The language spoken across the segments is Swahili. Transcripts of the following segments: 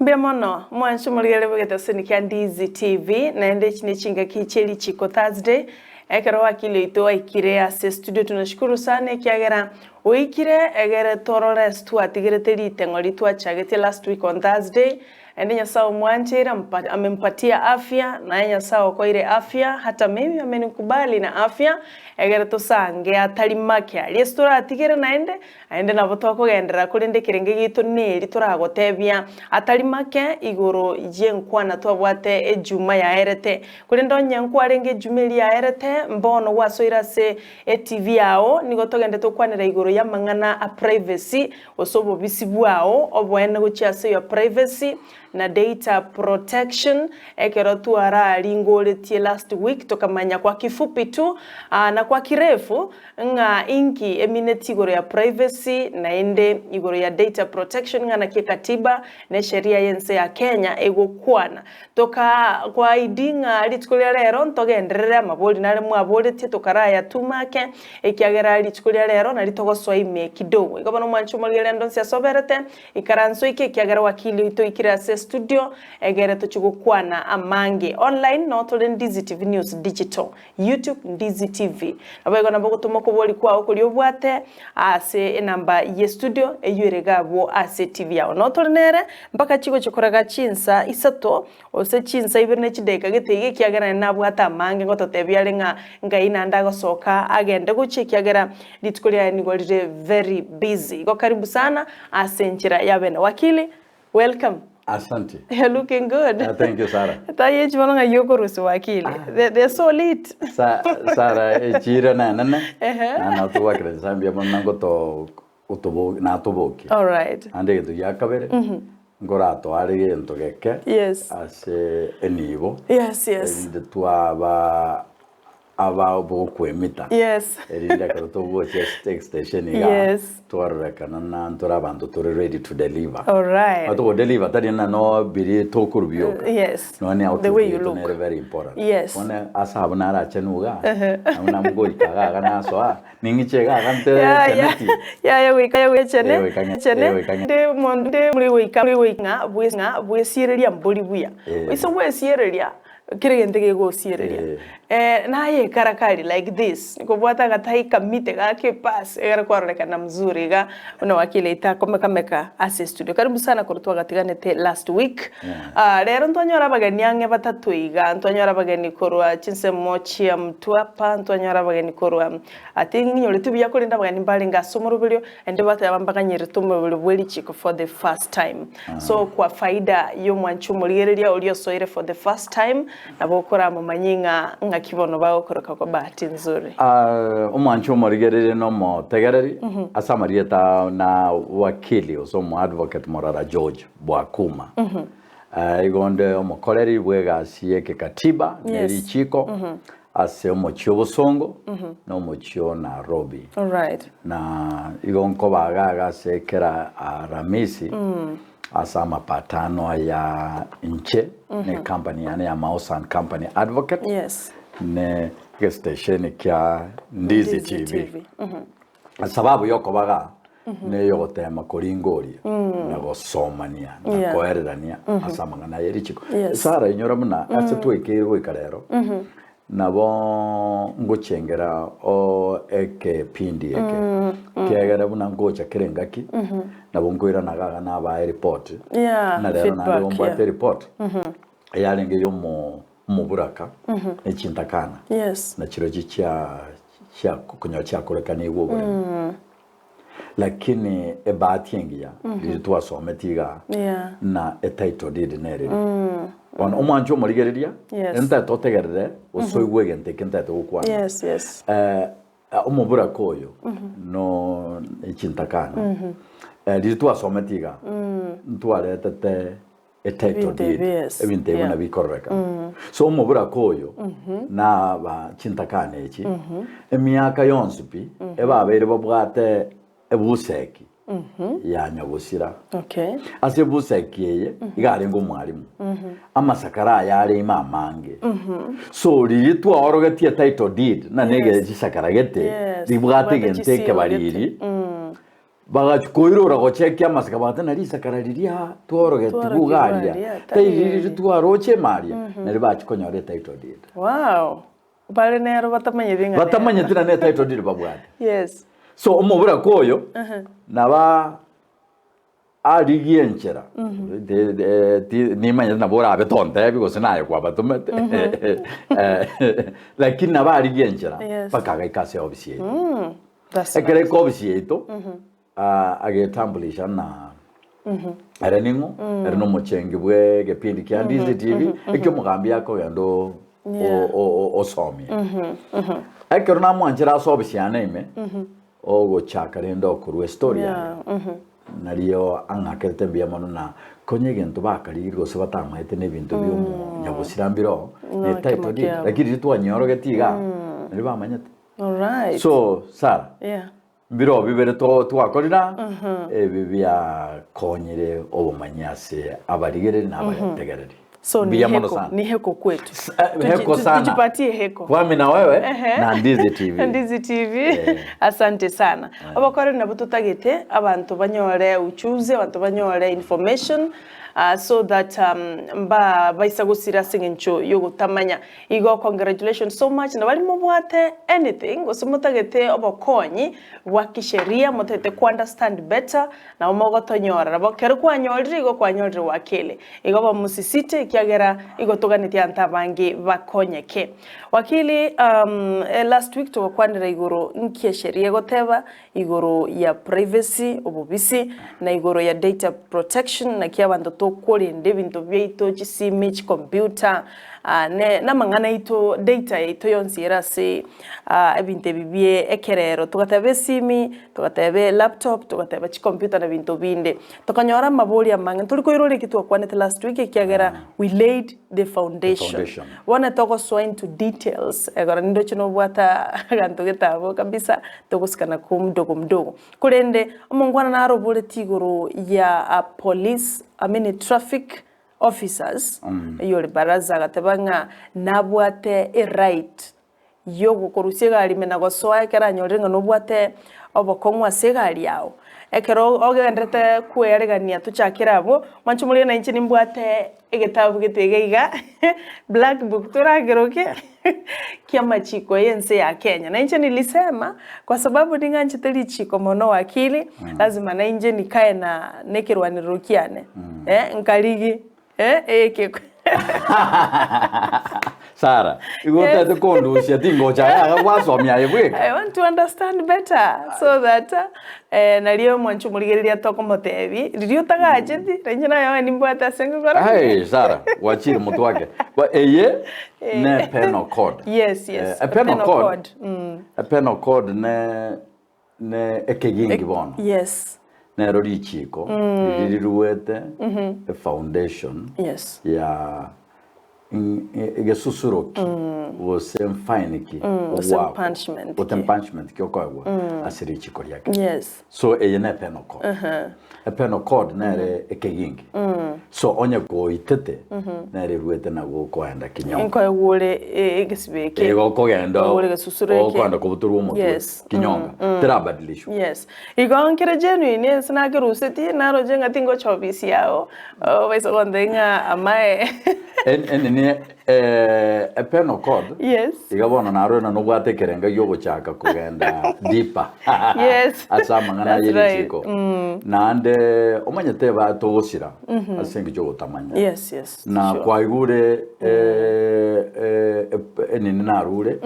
Biamono, mwanchu murigere bugeta sinikia Ndizi TV na ende chini chinga kicheli Richiko Thursday. Ekero Wakili ito aikire ase studio, tunashukuru sana kiagera oikire egere torore atigere terite ngoli twachagete last week on Thursday. Ende nyasao mwanchira amempatia afya na nyasao kwa ile afya hata mimi amenikubali na afya egere tosange atalimake aliestora atigere naende na boto kugendera kurinde kirenge gitu neri turagotebia atalimake igoro yenkwana twabwate ejuma ya erete kurindo nyankwa renge jumeli ya erete mbono wasoira se TV yao nigotogende tokwanira igoro ya mangana a privacy osobo bisibwao obwene guchiase your privacy na data protection ekero tuara lingoletie last week tokamanya kwa kifupi tu na kwa kirefu nga inki emineti igoro ya privacy na ende igoro ya data protection nga na kikatiba na sheria yense ya Kenya egokwana toka kwa idinga litikulia lero ntogenderera maboli nale mwaboli tie tokaraya tumake ekiagera litikulia lero na litogoswa ime kidogo igobano mwanchu mogere ndonsi asoberete ikaranso ikiagera Wakili ito ikira studio egere tochugukwana amange online not on Ndizi TV News Digital YouTube Ndizi TV abego nabo tumoko boli kwa okuri obwate ase enamba ye studio eyuregabo ase TV yao not on nere mpaka chigo chikoraga chinsa isato ose chinsa ibirne chideka getege kiagera nabwata amange ngototebyale nga inanda gosoka agende guchikiagera litikulia ni golide very busy go karibu sana ase nchira yabena Wakili, welcome. Asante. You're looking good. Thank you, Sarah. Tayeji wananga yokorusu Wakili. They're so lit. Sarah, chira na tuwa kire Zambia manango to utobo na toboki. All right. Ande tu yakabere. Ngora to ari ento geke. Yes. Ase enivo. Yes, yes. Ende tu aba obo kwemita. Yes. Erinda kato bo check station iga. Yes. Tuareka na ntora bando to ready to deliver. All right. Ato deliver tadi na no biri to kurbio. Yes. No ni the way you look. Very important. Yes. One asabu na ra chenuga. Amuna mgo ikaga kana so ningi chega kante chaneti. Ya we chene. De monde muri nga bwesireria mboli buya. Iso bwesireria kirigentege go siereria na ye karakari like this nikobwata gatai kamite gake pass era kwareka na mzuri ga una Wakili ita komeka ase studio karibu sana kurutwa gatiganete last week rero ntonyora bagani yange batatu iga ntonyora bagani korwa chinse mochi ya mtwapa ntonyora bagani korwa atingi nyole tubiya kurinda bagani mbali ngasomoro bilyo ende bata yabambaganyire tumo bweli Richiko for the first time so kwa faida yo mwanchu muligereria ulio soire for the first time nabokora mu manyinga ngakibono bagokoroka kwa bahati nzuri umwanchu murigerere no mo tegereri asamarieta na Wakili osomo advocate Morara George Bwakuma igonde omukoleri bwega sieke katiba Richiko ase omochio Bosongo no mochio Nairobi. All right. Na igonko bagaga sekera Ramisi asama patano ya nche ne company yani ya Mausan Company Advocate. Yes. Ne station kia Ndizi TV. Sababu yoko baga ne yogotema koringori na gosomania na koererania asama ngana Richiko. Sara inyora muna ase twekirwe karero. Nabo ngochengera o eke pindi eke kiagera buna ngocha kirengaki nabo ngoira nagaga na ba report na lero na bomba report yalenge yo mu buraka echintakana na chiroji cha kunyo cha korekani wogo lakini ebati yengia litwa sometiga na etaito did nere on omanjo morigereria enta totegerere osoigwe gente kenta to kwa yes omubura koyo no echintakana litwa sometiga ntware tete etaito did ebinte bona bikorreka so omubura koyo na ba chintakana echi emiaka yonsipi ebabere babwate ebuseki ya nyagusira ase buseki yeye igare ngo mwarimu amasakara yari imamange so litwa orogetie title deed na nege gisakara gete libwate gente ke bariri bagachukoirora gochekia masika batana risa karariria tworoge tugugaria tairiri twaroche maria nari bachikonyoreta title deed. Wow. Bale nero batamanyete na title deed babwate. Yes. So omubura koyo naba arigienchera ni manya na bora abetonte because nayo kwa batumete lakini naba arigienchera bakaga ikase obisi. Ekere ko obisi eto agetambulisha na araningo arino mochenge bwe gepindi kya Ndizi TV ekyo mugambi yako yando osomi ekero na mwanjira obisi aneme ogo chakarendo kurwe story nariyo angakete biyamano na konyegento bakariro se batamahete nebintu byo nyabusirambiro ne title deed lakini twanyoro getiga nari bamanyate. All right. So Sara, biro bibere twakorira bibya konyere obumanyase abarigere n'abategereri. So ni heko kwetu. Heko sana. Tujipatie heko. Kwami na wewe na Ndizi TV. Ndizi TV. Asante sana. Abakore nabututagete abantu banyore uchuze, abantu banyore information so that baisa gusira singencho yo gutamanya. Igo congratulations so much na bali mubwate anything osumutagete obokonyi wakisheria mutete ku understand better na umogotonyora bakere kwanyolri igo kwanyolri wakili. Igo bamusisite kiagera igo toganitia ntabangi bakonyeke. Wakili last week tukwandira igoro nkiyesheria goteba igoro ya privacy obubisi na igoro ya data protection na kiabando tokolinde bintu byeito image computer na mangana ito data ito yonsi erase ebinte bibie ekerero tugatebe simi tugatebe laptop tugatebe computer na bintu binde tukanyora maboli amanga tuliko irore kitu kwanete last week kiagera we laid the foundation. Wana toko so into details egora ndo chino bwata ganto getabo kabisa tokusikana kumdogo kurende omongwana na robole tigoro ya police traffic officers yole baraza gatebanga nabwate a right yo gukorusie gari mena gosoa ekera nyorenga no bwate obokongwa segari yao ekero ogendete kueregania tuchakira abo manchu muri na inchi nimbwate egetabu getegeiga black book turageroke kia machiko yense ya Kenya na inchi nilisema kwa sababu ninganchi Richiko mono wakili lazima na inje nikae na nekerwanirukiane nkaligi eke Sara, igote kondusia tingo cha wasomya yebwe. I want to understand better so that naliyo mwanchu muligeria toko motebi riyo tagaje ndi na yawe nimbwata sengo gora. Hey Sara, wachiri mtu wake. But eye ne penal code. Yes. A penal code. A penal code ne ekegingi bono. Yes. Ne Richiko. Riruete a foundation. Yes. Ya gesusuroki was fine ki punishment ki okwa asiri chikori yake. Yes. So eyene penal code. A penal code nere ekegingi. So onye ko itete nere ruete na go kwenda kinyonga. Enko egure egesibeke. Ego kogenda. Egure gesusuroki. Okwenda ko buturu omo. Yes. Kinyonga. Terabadilisho. Yes. Igonkere genuine sinage ruseti naro jenga tingo chobisi yao. Weso kondenga amae. A penal code. Yes. Igabona narona no bwatekerenga yo gochaka kugenda deeper. Yes. Asama ngana Richiko. Nande omanyete ba togosira asengi cyo gutamanya. Yes. Na kwaigure enini narure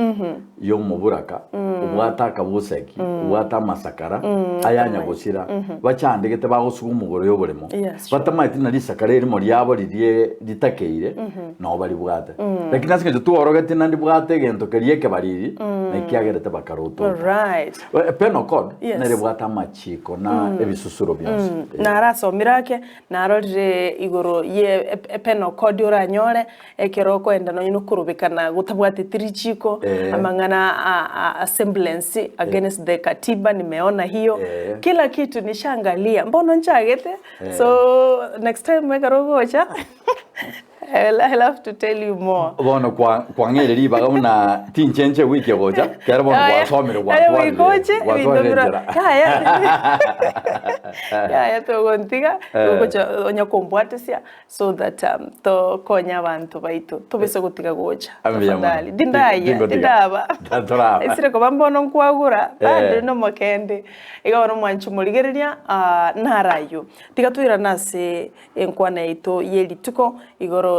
yo muburaka ubwataka buseki ubwata masakara ayanya gusira bacandegete bagusuga umugoro yo buremo batamaite na risakara iri muri yabo ritakeire no bari bwate lakini asinge tuorogete nandi bwate gento kerieke bariri na kiagerete bakaruto. Right. Penal code nere bwata machiko na ebisusuro byose na rasomirake na arorire igoro ye penal code uranyore ekero kwenda no nyukurubikana gutabwate Richiko amangana assemblance against the katiba nimeona hiyo kila kitu nishangalia mbono nchagete so next time weka rogocha I'll have to tell you more. Bono kwa ngere riba una tinchenche wiki goja. Kera bono kwa somero kwa ya to gontiga gocha onya kombwatesia so that to konya abantu baitu to bese gutiga gocha. Tafadhali. Dindaba. Isire ko bambono nkwagura bande no makende. Iga no mwanchu murigereria narayo. Tiga tuira nase enkwana ito yeli tuko igoro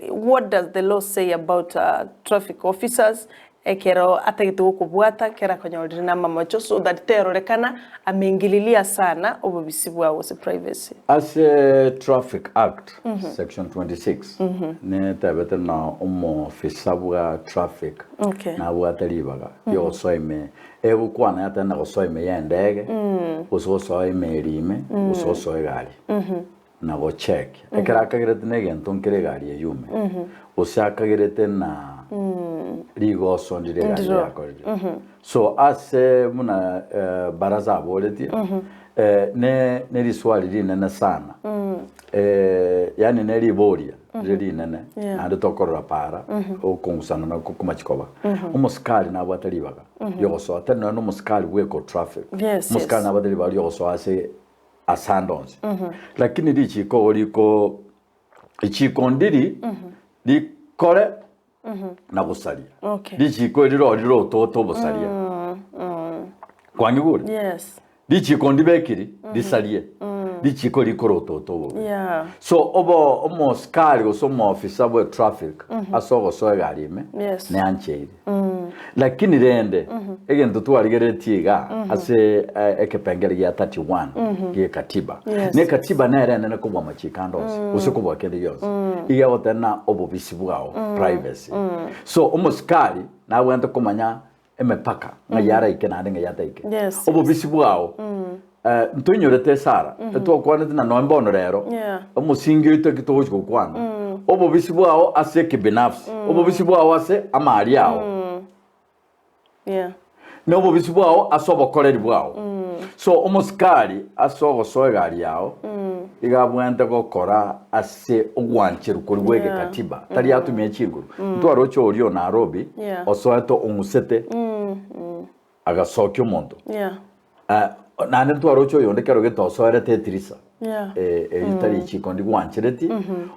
what does the law say about traffic officers ekero atagitu kubwata kera konyolira na mamacho so that terorekana amengililia sana obubisi bwawo se privacy as a traffic act section 26 ne tabete na fisabwa traffic na bwatalibaga yo soime ebukwana yata na gosoime yendege usosoime rime usosoe gari na go check ekera kagirete ne gento nkire gari eyume usakagirete na ligo sondire gari yako so ase muna baraza boleti ne riswali rine sana yani ne riboria rine ande tokorra para okungusana na kumachikoba umuskali na batalibaga yoso atana no muskali weko traffic muskali na batalibaga yoso ase asandons lakini Richiko oliko ichikondiri likore na busalia Richiko riro toto busalia kwanyugure Richiko ndibekiri risalie Richiko likoro toto so obo skali osomo officer wa traffic asogo so garime ne ancheri lakini rende egento twarigeretiga ase ekepengere ya 31 ye katiba ne katiba na rende na kubwa machikandos usikubwa kende yose iya wotena obobisi bwao privacy so skali na wenda kumanya emepaka na yara ikena nga yataike obobisi bwao ntunyorete sara etokwana na nombono rero omusingi utekitoje kukwana obobisi bwao ase kibinafsi obobisi bwao ase amali yao no obobisi bwao asobokoreri bwao so omusikali asogo soegari yao igabwente gokora ase ogwanchiru kuri wege katiba tari atumye chinguru ntwaro cyo orio Nairobi osoeto umusete agasokyo omuntu nane ntwaro cyo yondekero getosoere tetrisa itari ichiko ndi gwanchireti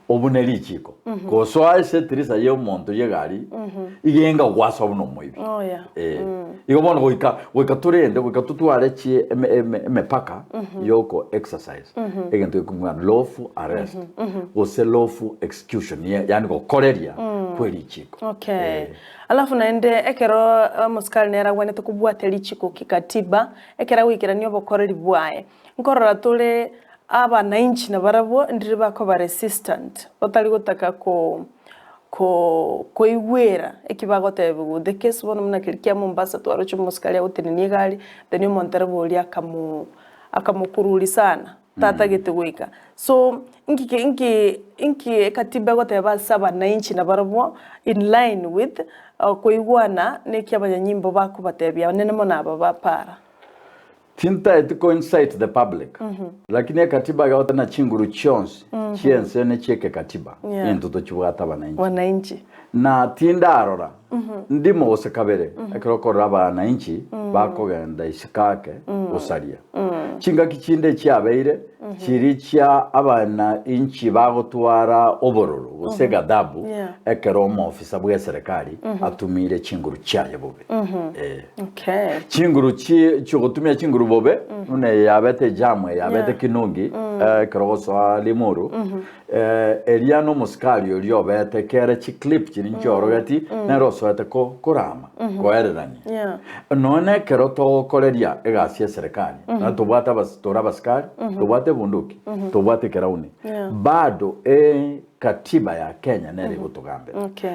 obune richiko goso ase trisa ye omuntu yegari igenga gwaso buno moibi igobona goika turende goika tutware chi emepaka yoko exercise egento kumwa lawful arrest ose lawful execution yani gokoreria kweli chiko alafu naende ekero muskali nera gwanete kubwate richiko kikatiba ekera wikira niyo bokoreri bwae nkorora tule aba na inchi na barabo ndiri bako ba resistant otali gutaka ko igwera ekibagote bugu the case bono muna kirikia Mombasa twarocho muskali ya utini gari then yo montere bolia akamukuruli sana tata gete gwika so inki katiba gote ba saba na inchi na barabo in line with ko igwana ne kyabanya nyimbo bako batebya nene mona aba para tinta etiko insight the public lakini katiba yote na chinguru chonsi chiense ne cheke katiba into chibwata wananchi na tinda arora ndimo osekabere ekirokora abananchi bakogenda isikake usaria chinga kichinde cyabeire kiricha abana inchi bagotwara obororo usega dabu ekeromo ofisa bwa serikali atumire chinguru cyaye bobe chinguru cyo gutumia chinguru bobe none yabete jamwe yabete kinungi keroso limuru eliano muskali olio bete kere chi clip chiri njorogati na roso ate ko kurama ko ererani none keroto koleria egasi serikali na tubata bastora baskari tubate bunduki tubate kerauni bado katiba ya Kenya nere gutugambe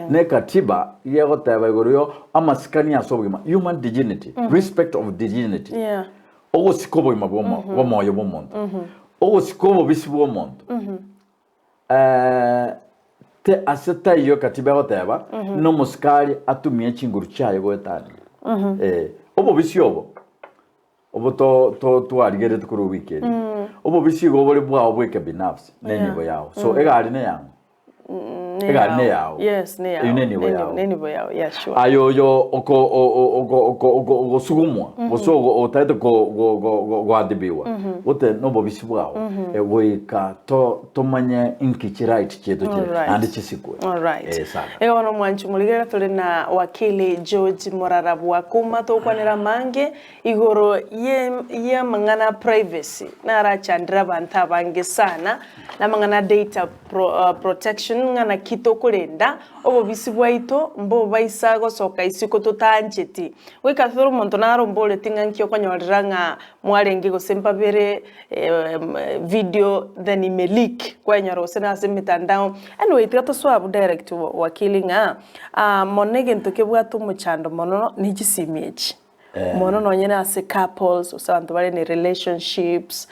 ne katiba yego teba igoro amasikani asobwima human dignity respect of dignity ogo sikobo imabomo bomoyo bomuntu ogo sikobo bisibo omuntu te aseta iyo katiba yoteba no muskali atumie chinguru chaye gwetani obo bisiobo obo to arigere tukuru weekend obo bisigo bole bwa obweke binafsi nenibo yao so egari ne yango ega ne yao yes ne yao neni bo yao yeah sure ayo yo oko sugumwa oso otaite go adibiwa wote no bobisi bwao eweka to manye inki right cheto kire andi chisikwe all right ega wono mwanchu muligera tole na wakili George Morara bwakuma to kwanera mange igoro ye mangana privacy na ra chandra banta bange sana na mangana data protection ngana kito kurenda obo bisibwaito mbo baisago soka isiko tutanjeti weka thoro monto naro mbole tingankyo kwanyoranga mwarenge go sempabere video then imelik kwanyaro sena semitandao anyway tikato swab direct wakili nga monege ntoke bwato muchando mono ni gisimiechi mono nonyena ase couples usanto bale ni relationships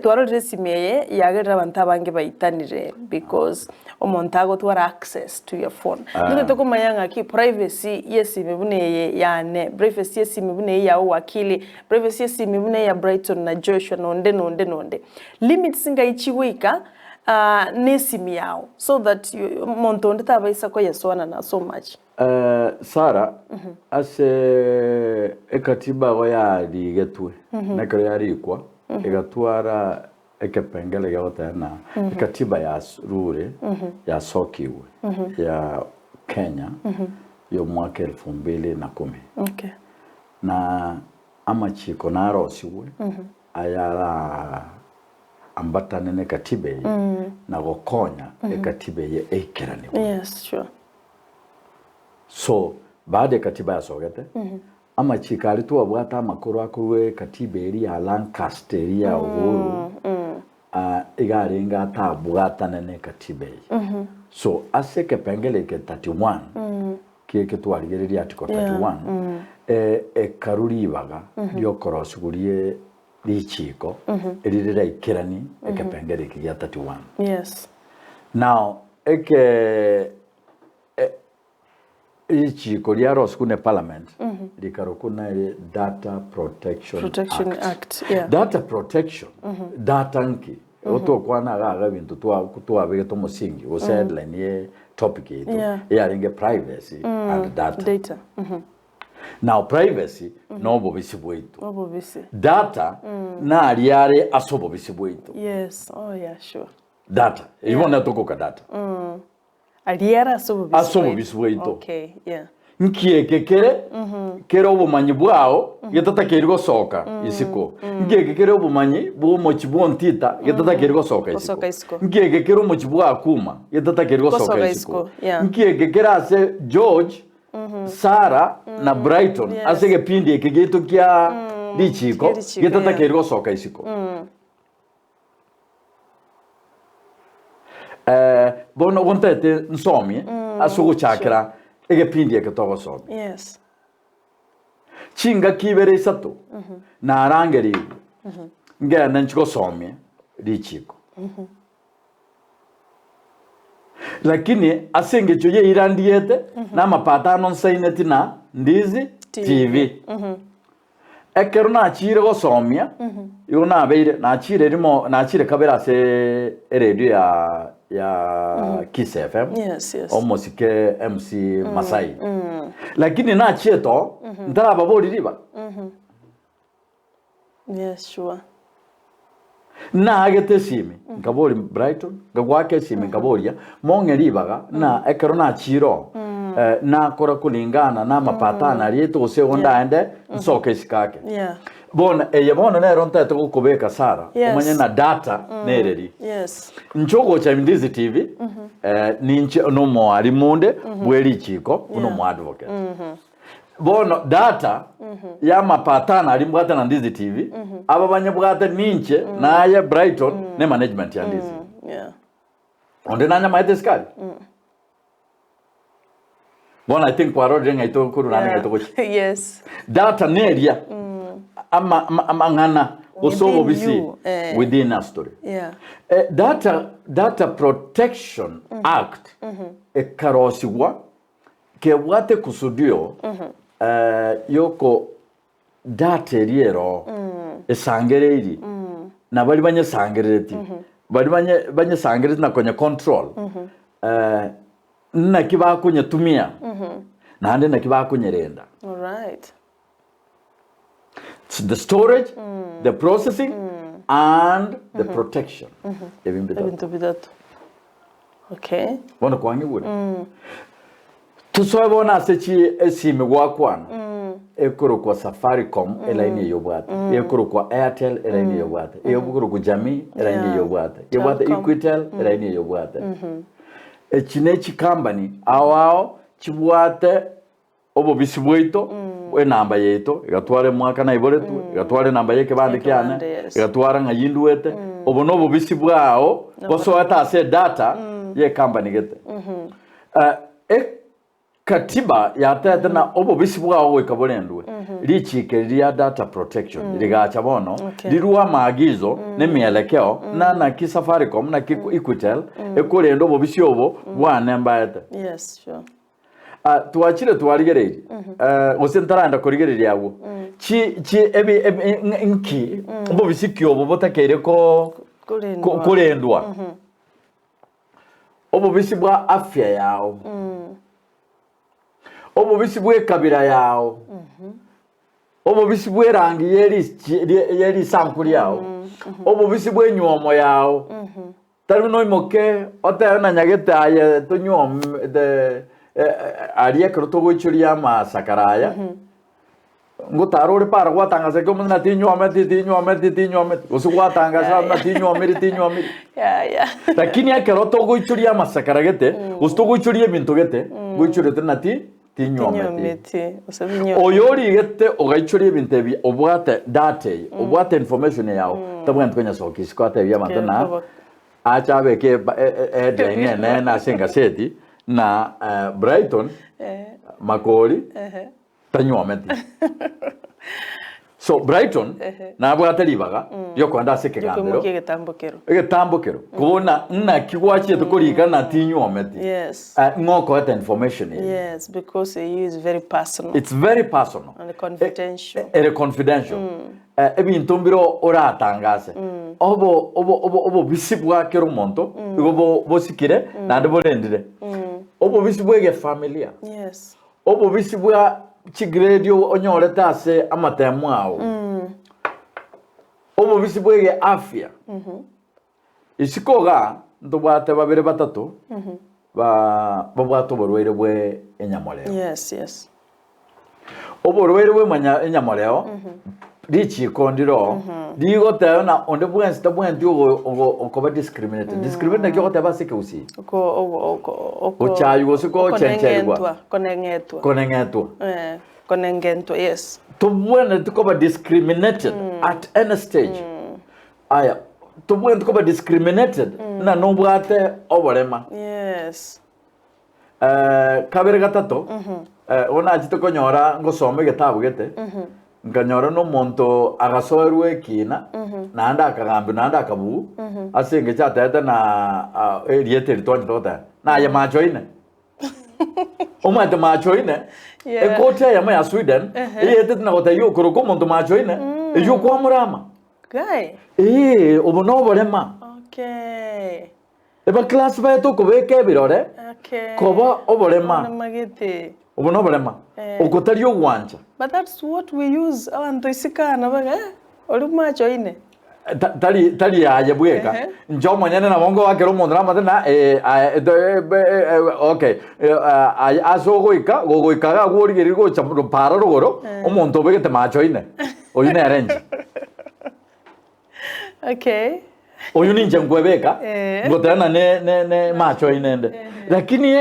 twaro resimeye yagerera abantu abange bayitanire because omontago twara access to your phone ndio tokomanyanga ki privacy yesimibuneye yane privacy yesimibuneye ya wakili privacy yesimibuneye ya Brighton na Joshua nonde limits ngaichiwika nesimi yao so that montonde tabaisa ko yeswana na so much Sara ase ekatiba go ya digetwe nakero yarikwa egatwara ekepengele yotena ekatiba ya rure ya sokiwe ya Kenya yo mwaka 2010 okay na amachiko na rosiwe ayara ambatane ne katibe na gokonya ekatibe ye eikerani yes sure so baada ya katiba ya sogete amachika alitu abwata amakuru akuwe katibe eri ya Lancaster ya uhuru igarenga tabwatana ne katibe so aseke pengele ke 31 kike twarigereria article 31 karuri baga dio korosigurie Richiko eririra ikirani ekepengere kiya 31 yes now Richiko lia roskune parliament likarokuna data protection act yeah data protection data nki oto kwana gaga bintu twa bege to musingi o headline ye topic yetu yaringe privacy and data now privacy no bobisi bwito data na aliare asobo bisi bwito yes oh yeah sure data ibona tokoka data aliara asobo bisi bwito okay yeah nkiekekere kero obumanyi bwao yetatakerirwo soka isiko nkiekekere obumanyi bw'omochi bwontita yetatakerirwo soka isiko nkiekekere omochi bwakuma yetatakerirwo soka isiko nkiekekere ase George Sara na Brighton ase gepindi ekegeto kya Richiko yetatakerirwo soka isiko bono wontete nsomi asugo chakira egepindi eketogo somi yes chinga kibere isato na arangeri ngenda nchiko somi Richiko lakini asengecho ye irandiete na mapatano nsaineti na Ndizi TV ekero na chire go somia yo na beire na chire rimo na chire kabera se radio ya Kisii FM yes omosike MC Masai lakini na chieto ndara babori riba yes sure na agete simi ngabori Brighton ngagwake simi ngaboria monge ribaga na ekero na chiro na kora kulingana na mapatana rieto se onda ende nsoke sikake yeah bona yabona na ronta to kubeka Sara umanye na data nereri yes nchogo cha Ndizi TV ninche no mo ari munde bweri chiko uno mo advocate bono data ya mapatana ari mbwata na Ndizi TV aba banyabwata ninche na ya Brighton ne management ya Ndizi yeah onde nanya maite skali bona I think kwaro renga ito kuru nanya ito kochi yes data neria ama ngana osobo bisi within a story yeah data protection act karosiwa ke wate kusudio yoko data riero esangereri na bali banye sangereti bali banye sangereti na kwenye control na kiba kunyetumia nande na kiba kunyerenda. All right. So the storage, the processing, and the protection. Ebintu bidatu. Okay. Bona kwangi bure. Tusoebona sechi esime gwakwana. Ekoro kwa Safaricom elaini yobwata. Ekoro kwa Airtel elaini yobwata. Ekoro kwa Jamii elaini yobwata. Yobwata Equitel elaini yobwata. Echinechi company awao chibwate obo bisibwito we namba yeto igatware mwaka na iboretu igatware namba yeke bande kyana igatwara nga yinduwete obo no bisibwao boso ata data ye company gete katiba ya tata na obo bisibwao we kabolendwe lichike lia data protection ligacha bono liruwa maagizo ne mielekeo na ki Safaricom na ki Equitel ekolendo obo bisyobo bwa namba yete. Yes, sure. Tuachile tuwaligereje osentaranda korigereje yawo chi ebi inki mbo bisikyo obo botakere ko kulendwa obo bisibwa afya yawo obo bisibwe kabira yawo obo bisibwe rangi yeri sankuri yawo obo bisibwe nyomo yawo taruno imoke otana nyagete aye tonyom de aria kroto goichuria masakaraya ngotarore para gwatangase ko muna tinyo ameti usu gwatangasa na tinyo amiri Yeah. lakini akeroto goichuria masakaragete usto goichuria bintu gete goichurete na tinyo ameti oyori gete ogaichuria bintu bi obwate data obwate information yao tabwan twenya sokisi ko ate ya matana acha beke denge na singa seti na Brighton Makori tanywameti so Brighton na bwatelibaga yokwanda sekegandero egetambokero kubona na kigwachi tukolika na tinywameti. Yes. Ngoko at information. Yes, because it is very personal. It's very personal and confidential. Confidential. Ebintu mbiro oratangase obo bisibwa kero monto obo bosikire na ndebolandire obo bisibwege familia. Yes. Obo bisibwa chigradio onyoreta ase amatemu awo obo bisibwege afya isikoga ndobate babere batatu babwato borwere bwe enyamoleo. Yes. Obo borwere bwe enyamoleo Richiko ndiro digo taona onde bwensi tabwendi okoba discriminated discriminate kyo taba sike usi o chayu siko chenchelwa konengetwa yes to bwene tukoba discriminated at any stage aya to bwene tukoba discriminated na no bwate oborema. Yes. Kabere gatatu ona ajito nyora ngosome getabu gete nganyora no monto agasoerwe kina nanda akagambi nanda akabu asenge chatete na eriete ritonye tota na ya machoine omate machoine ekote ya Sweden eriete na gota yo koroko monto machoine yo kwa murama guy obono borema. Okay. Eba class ba to ko beke birore koba oborema magete obono borema okotari yo gwanja. But that's what we use abantu isikana baga oli machoine tali ya bweka njo monyene na bongo wakero mondra matena okay aso goika ga gorigeri go chamro para rogoro omonto begete machoine oyune arrange. Okay. Oyuni nje ngwebeka ngotana ne machoine nde lakini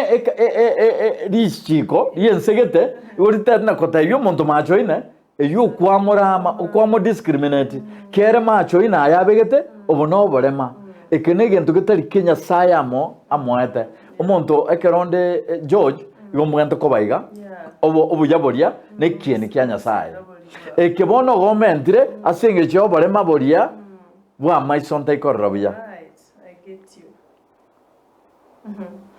Richiko yensegete urita na kota yo monto machoine eyo kwa murama kwa mo discriminate kere machoine ayabegete obono borema ekenege ntugitari Kenya sayamo amoete omonto ekeronde George igomwento kobaiga obo yaboria ne kieni kyanya saye ekebono gomentire asenge cyo borema boria bwa maisonta ikorrobia. Right, I get you.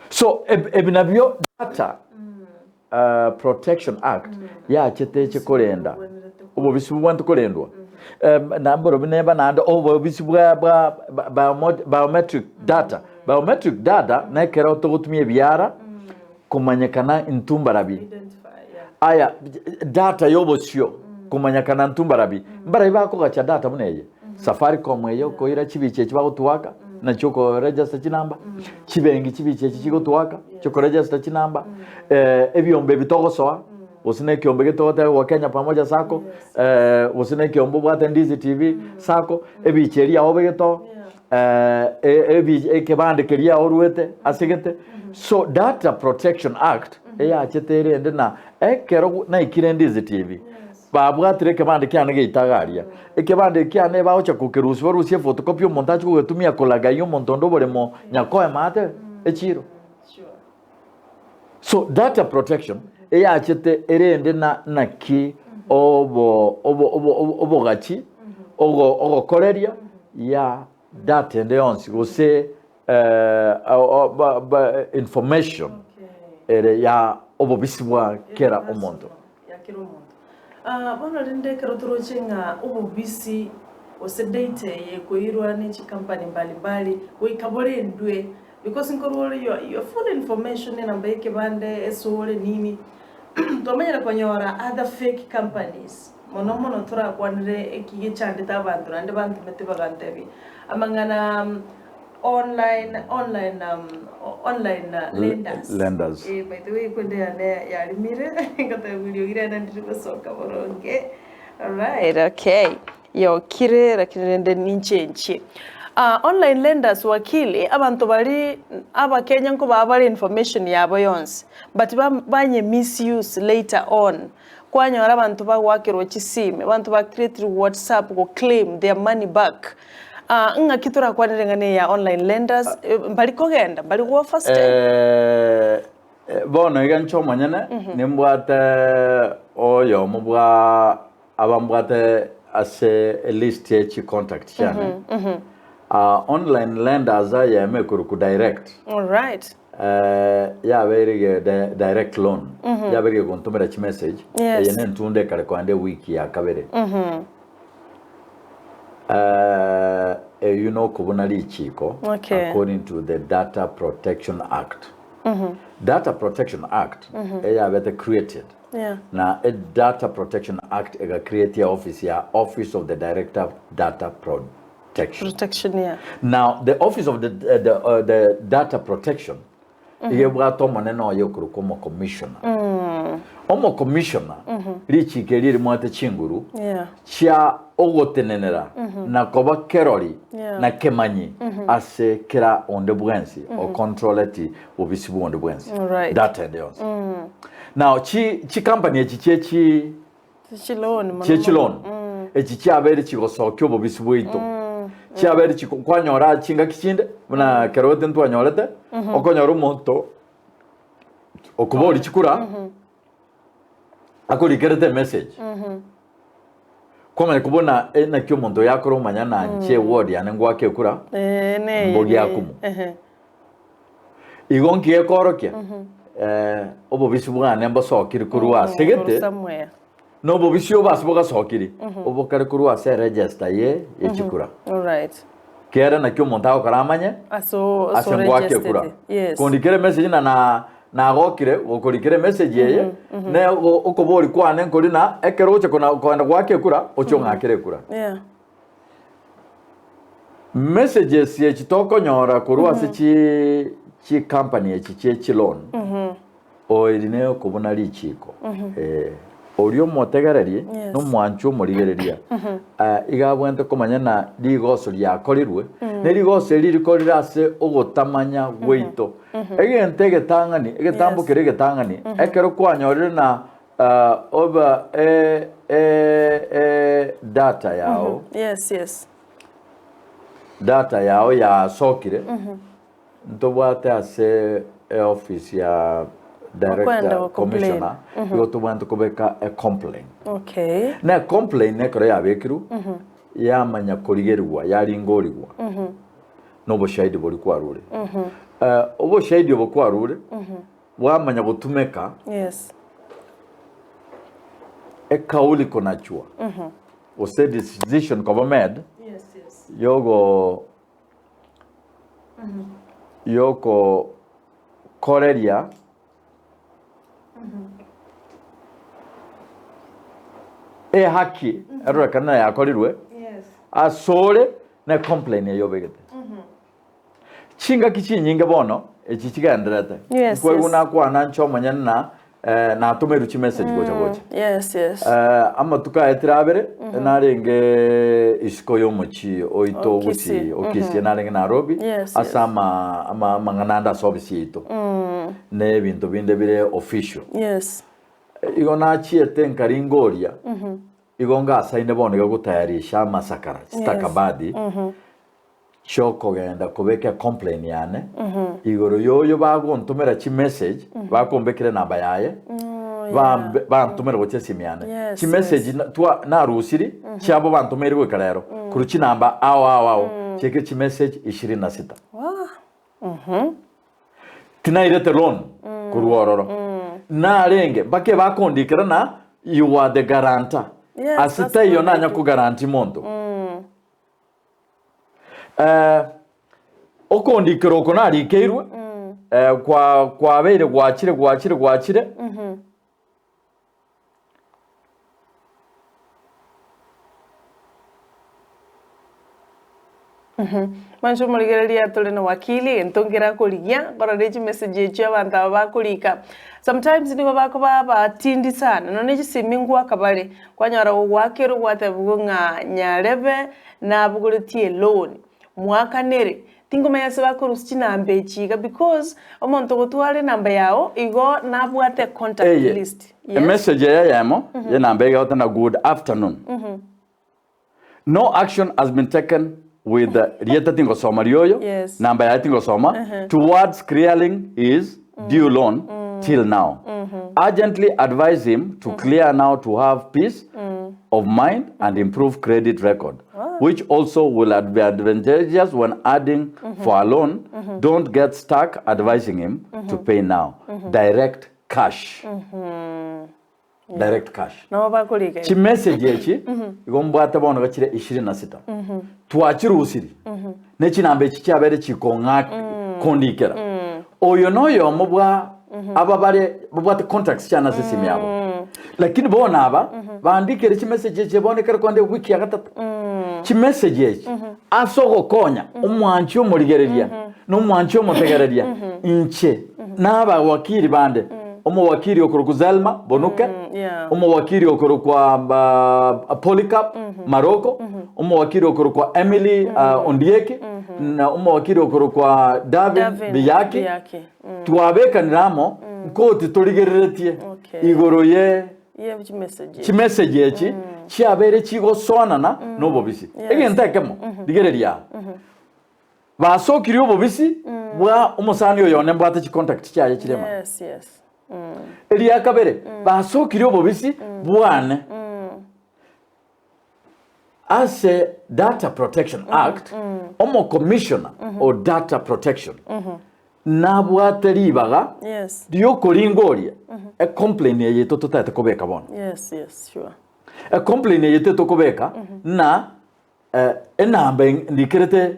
So ebinabyo data Protection Act ya chete kurenda ubo bisubwa ntukurendwa namboro bineba nanda ubo bisubwa biometric data na kera otogutumye byara kumanyekana intumbarabi aya data yobosyo kumanyekana ntumbarabi mbarabi bakogacha data muneye Safaricom eyo koira chibiche chibagotuwaka na choko register chinamba chibengi chibiche chigotuwaka choko register chinamba ebyombe bitogosoa usine kiombe gitogote wa Kenya pamoja sako usine kiombe bwate Ndizi TV sako ebicheria obegeto ekebande keria oruete asigete so Data Protection Act eya chetere ende na ekero na ikire Ndizi TV babwatire kebande kyane geitagaria ekebande kyane baocha kukerusi barusie photocopy montage kugetumia kolaga yo montondo boremo nyakoe mate echiro so Data Protection eya chete erende na ki obo gachi ogo koreria ya data ende onsi go say information ere ya obo bisibwa kera omonto ya kera omonto bano rinde karotorojenga ububisi osedate ye koirwa n'iki company mbalimbali wikabore ndwe because nkorore your full information namba yake bande esore nini tomanyira konyora other fake companies mono tora kwanire ekige chandita abantu nande bantu mete bagantebi amangana online lenders by the way kwende ya limire ngata video gira nandi kusoka boronge all right okay yo kire rakirende ninche online lenders wakili abantu bali aba Kenya nko baba information yabo yonse but banye misuse later on kwanyora abantu bagwakirwa kisime abantu ba create WhatsApp go claim their money back nga kitura kwanirengane ya online lenders bali kogenda bali go first bono igancho manyane nimbwate oyo mubwa abambwate ase list ye contact chane online lenders ya mekuru ku direct all right ya very direct loan ya very kontumira chi message yene ntunde kale kwande wiki ya kabere you know kubuna Richiko according to the Data Protection Act Data Protection Act ya bete created na a Data Protection Act ega create office of the Director of Data Protection. Now the office of the Data Protection yebwato maneno yokuru como commissioner omo commissioner Richiko liri mwate chinguru chia ogotenenera na koba kerori na kemanyi ase kera onde bwensi o controlati obisibu onde bwensi data deons now chi company chi loan chi abere chi gosokyo obisibu ito chi abere chi kwanyora chinga kichinde na kerote ntu anyorete okonyora umonto okubori chikura akuri kerete message Koma kubona na kyo mondo yakoro manyana nche word ya ngwa ke kura mbogi akumu igonki ekoroke obo bisubwa nemba sokiri kurwa segete no bo bisyo basboga sokiri obo kare kurwa se register ye echikura all right kera na kyo monta okaramanye aso register kondikere message na agokire ukurikire message yeye ne ukobori kwane nkori na ekeroche kwenda gwake kura ocho ngakire kura messages ye chitoko nyora kurwa chi company ye chi loan o irine kubona Richiko orio motegererie no mwancho morigereria igabwente komanya na ligoso lya korirwe ne ligoso lirikorira se ogotamanya gweito egente getangani egetambukire getangani ekero kwanyorire na over data yao data yao ya sokire ntobwate ase office ya Director Commissioner you to want to kubeka a complaint na complaint ne kore yabekiru ya manya korigerwa ya ringorigwa no boshahidi boli kwarure obo shahidi obo kwarure wa manya gutumeka e kauli konachua o said decision government yoko koreria haki arokana yakorirwe asore na complain yobegete chinga kichinyinge bono echichigenderete kwa guna kwa nancho manyana na tumeru chi message gocha ama tukaetirabere narenge isiko yomochi oito Gusii Kisii narenge Nairobi asama ama mangananda service ito ne bintu binde bire official igona chiete nkaringoria igonga asaine bonega gutayarisha masakara stakabadi choko genda kubeka complain yane igoro yoyo bagontumira chi message bakombekire namba yaye bantumira goche simyane chi message twa na rusiri cyabo bantumira gwe karero kuruchi namba awo cheke chi message 26 tinairete loan kuruororo na renge bake bakondikira na you are the guarantor asita iyo nanya ku guarantee monto okondikira okonari keirwe kwa beire gwachire Mancho muligereria tole na wakili entongira kuligia bara reji message yetu abantu bakulika sometimes nigo bakoba batindi sana no neji simingwa kabale kwanyara wakero gwatabugunga nyarebe na bugulitie loan mwaka nere tingoma yase bakurusi nambe chiga because omonto gotware namba yao igo nabwate contact list a message ya yamo ye namba ga otana good afternoon no action has been taken with rieta tingo soma rioyo namba ya tingo soma towards clearing his due loan till now urgently advise him to clear now to have peace of mind and improve credit record which also will be advantageous when adding for a loan don't get stuck advising him to pay now direct cash direct cash no bakulika chi message echi igombwata bono gakire 26 twachirusiri ne chinambe chikyabere chikonga kondikera oyo noyo mubwa ababare bubwate contacts cyana sisimi yabo lakini bona aba bandikere chi message echi bonekera konde wiki ya gatatu chi message echi asogo konya umwanchi omurigereria no mwanchi omotegereria inche naba wakili bande omo wakili okuru Zelma Bonuke omo wakili okuru kwa Polycarp Maroko omo wakili okuru kwa Emily Ondieki na omo wakili okuru kwa David Biyaki tuwabeka niramo nkoti toligereretie igoro ye chi message echi chiabere chigo sonana no bobisi egentekemo digereria basokiri obobisi bwa umusani oyo nembwate chi contact chaye chirema Elia kabere basokiri obobisi bwane as a data protection act omo commissioner or data protection nabwate ribaga dio koringoria a complaint ye totata kobeka bona sure a complaint ye totokobeka na enamba ndikerete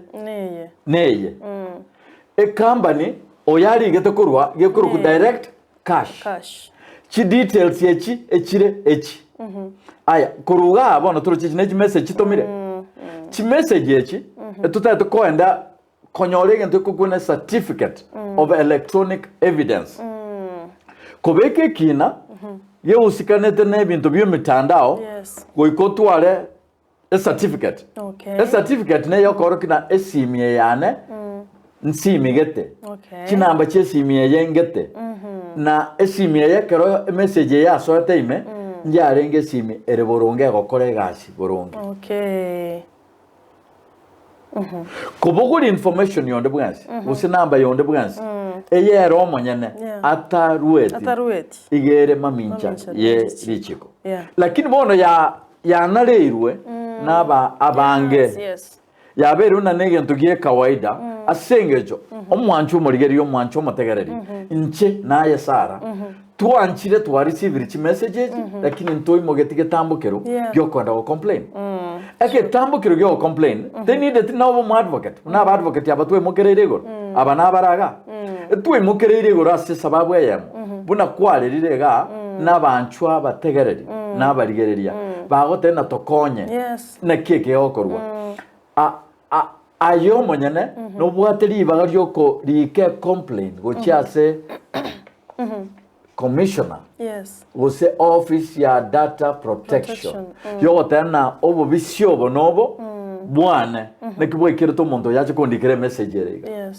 neye a company oyari getokorwa gekoruku direct cash chi details yechi echire echi aya kuruga abona turo chi message chitomire chi message yechi tutata koenda konyorege ntukuguna certificate of electronic evidence kobeke kina ye usikanete ne bintu byo mitandao goikotware a certificate a certificate ne yokorokina esimie yane nsimigete kinamba chesimie yengete na esimie yekero message ya sote ime njarenge simi ereboronge gokore gasi boronge kubugura information yonde bwansi usinamba yonde bwansi eyero omonyene atarueti igere mamincha ye Richiko lakini bono ya nareirwe naba abange yabere una negento giye kawaida asengejo omwanchu omurigeri omwanchu omotegereri nche naye Sara tuanchire twareceive chi messages lakini ntoi mogetige tambukero gyokonda go complain ake tambukero gyo complain they needed to know mo advocate na advocate abatwe mokerere go aba na baraga tuwe mukerere gorase sababu yemo buna kwarerire ga n'abantu abategereri n'abarigereria bagote na tokonye na keke okorwa ayo monyene no bwateri ibaga ryoko rike complaint gochase commissioner gose office ya data protection yogotena obo bisio bonobo bwane nekibwe kirito mondo yaje kondikere message erega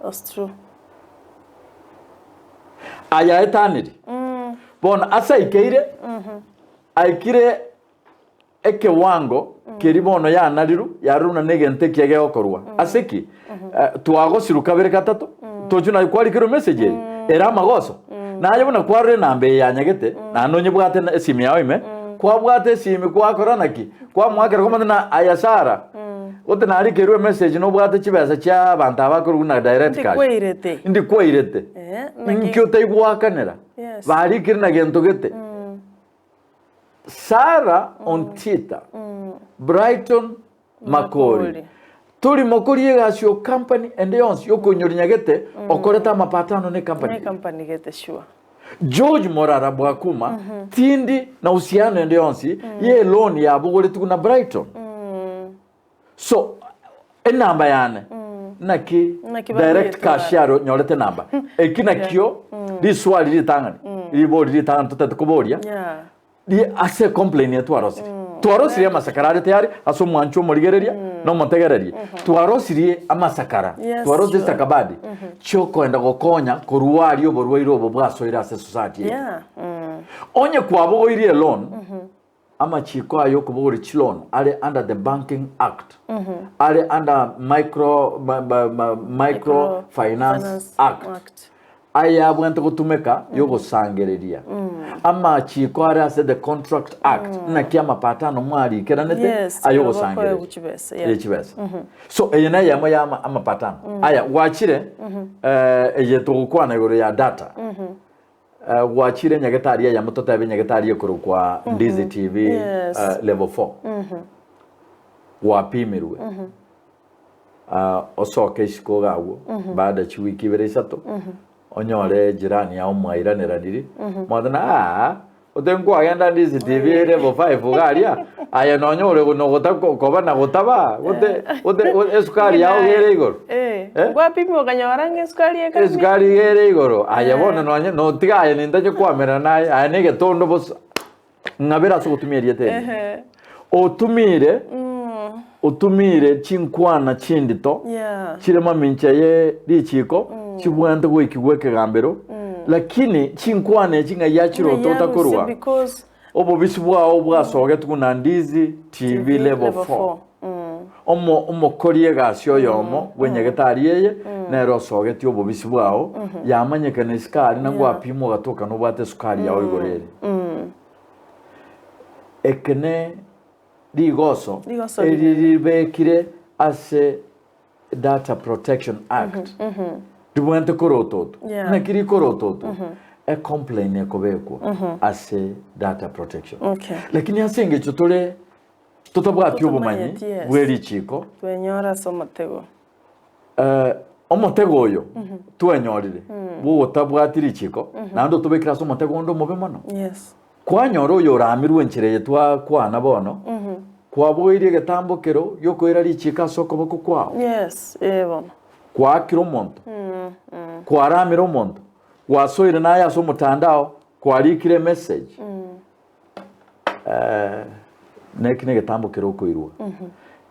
that's true aya etaniri bona asa ikeire aikire eke wango keri bono ya nariru yaruna negente kiege okorwa aseki twago siruka bere gatatu tojuna kwari kiro message era magoso naje bona kwarre nambe ya nyagete na nonye bwate esimi yawe ime kwa bwate esimi kwa koranaki kwa mwakera komanda na ayasara ote nari kerwe message no bwate kibesa kya abantu abakuru na direct cash ndi kwirete nkyo taigwakanera bari kirina gento gete Sara Ontita Brighton Makori turi mokori yegasio company and yons yokonyori nyagete okoreta mapatano ne company gete sure George Morara bwakuma tindi na usiano and yonsi ye loan ya bugore tukuna Brighton so enamba yane naki direct cash yaro nyorete namba ekina kyo diswali litangani libori litangani tutakuboria di ase complain ya twarosiri amasakarare tayari aso mwancho morigereria no montegereria twarosiri amasakara twarosiri sakabadi choko enda gokonya koruari oborwairo obo bwasoira ase society onye kwabo irie loan amachiko ayo kubori chilon are under the banking act are under micro finance act aya bwente kutumeka yogo sangereria ama chiko ara ase the contract act na kiama patano mwari keranete ayogo sangereria chibesa so eyena yama ama patano aya wachire eye tugukwana igoro ya data wachire nyagetaria ya mutota be nyagetaria kuru kwa Ndizi TV level 4 wapimirwe osoke isiko gawo baada chiwiki bere sato onyore jirani ya omwairanira diri mwadana otengo agenda Ndizi TV level 5 garia aya nonyore no goba na gotaba ote esukari ya ogere igoro gwapimwo kanyorange esukari gere igoro aya bona nonye no tigaye nindaje kwamera naye aya nege tondo bos ngabera so gutumira tete utumire chinkwana chindito chirema mincha ye Richiko chibwante gwikigweke gambero lakini chinkwane chinga yachiro totakorwa obo bisubwa bwasoge tukuna Ndizi TV level 4 omo korie gasyo yomo wenyegetariye nero soge ti obo bisubwa yamanyekane skari nangwa apimo gatoka no bwate sukari yawe igorere ekene digoso eribekire ase data protection act dibwante korototo nakiri korototo e complain ekobeko ase data protection lakini asenge chotole totabwati obumanyi bwerichiko twenyora somotego omotego oyo twenyorire bwo tabwati richiko nando tubekira somotego ndo mobe mono kwanyoro oyo ramirwe nchireye twa kwana bono kwaboire getambokero yokoera richika soko boko kwao kwa kiromonto kwa ramiro monto wasoire na yaso mutandao kwa likire message nekine getambokero koirwa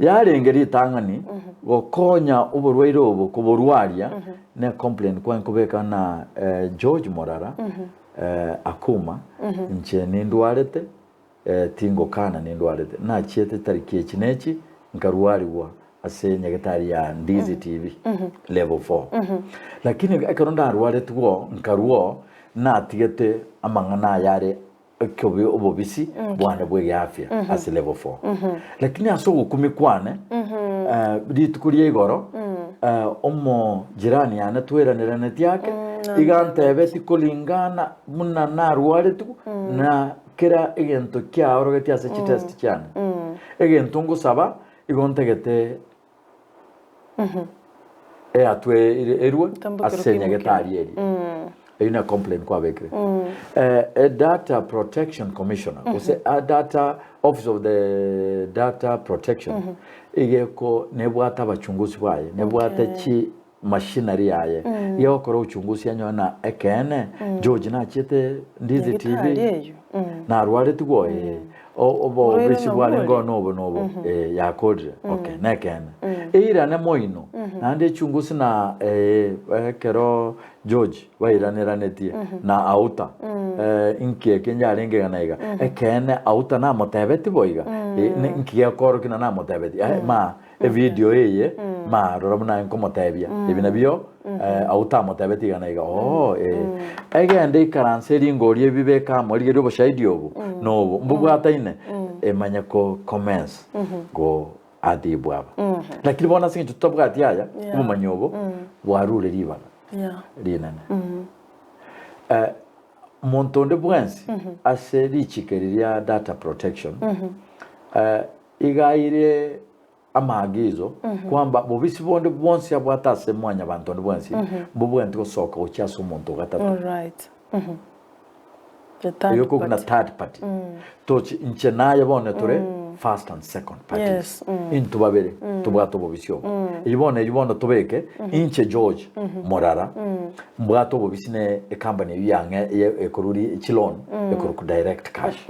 yarengeri tangani gokonya uborwaire obo kuborwaria ne complain kwa nkobeka na George Morara akuma nche nindwarete tingo kana nindwarete na chiete tariki echinechi nkarwariwa ase nyagetari ya Ndizi TV level 4 lakini akaronda arwarete wo nkarwo na tigete amangana yare kyobe obobisi bwana bwe afya ase level 4 lakini aso gukumikwane ritukuriye igoro omo jirani yana tweranirane tyake igantebe tikolingana munna narware tu na kera egento kya orogeti ase chitest cyane egento ngusaba igontegete atwe erwe asenya getari eri ina complaint kwa bekre a data protection commissioner ose a data office of the data protection igeko nebwata abachunguzi baye nebwata chi machinery yaye yokora uchunguzi anyona ekene George na chete Ndizi TV na rwale tugo obo bisi bwale ngo nobo yakodre okay nekene ira ne moino nande chunguzi na kero George wairanetie na auta inkie kenjarenge ganaiga ekene auta na motebeti boiga inkie koro kina na motebeti ma video eye ma roromna nko motebia ibina bio auta motebeti ganaiga egende karanseri ngori bibeka muri ryo boshahidi obu nobo mbugwataine emanya ko commence go adibwaba lakini bona singi tutobwati aya umanyobo warure ribana rinane montonde bwensi ase richikeriria data protection igaire amagizo kwamba bobisi bonde bonsi abwatase mwanya bantonde bwensi bobwente kosoka uchaso monto gatatu all right yoko kuna third party tochi inchenaye bone tore first and second parties into babere tubwato bobisyo ibone tobeke inche George Morara mbwato bobisine e company yange ekoruri chilon ekoruku direct cash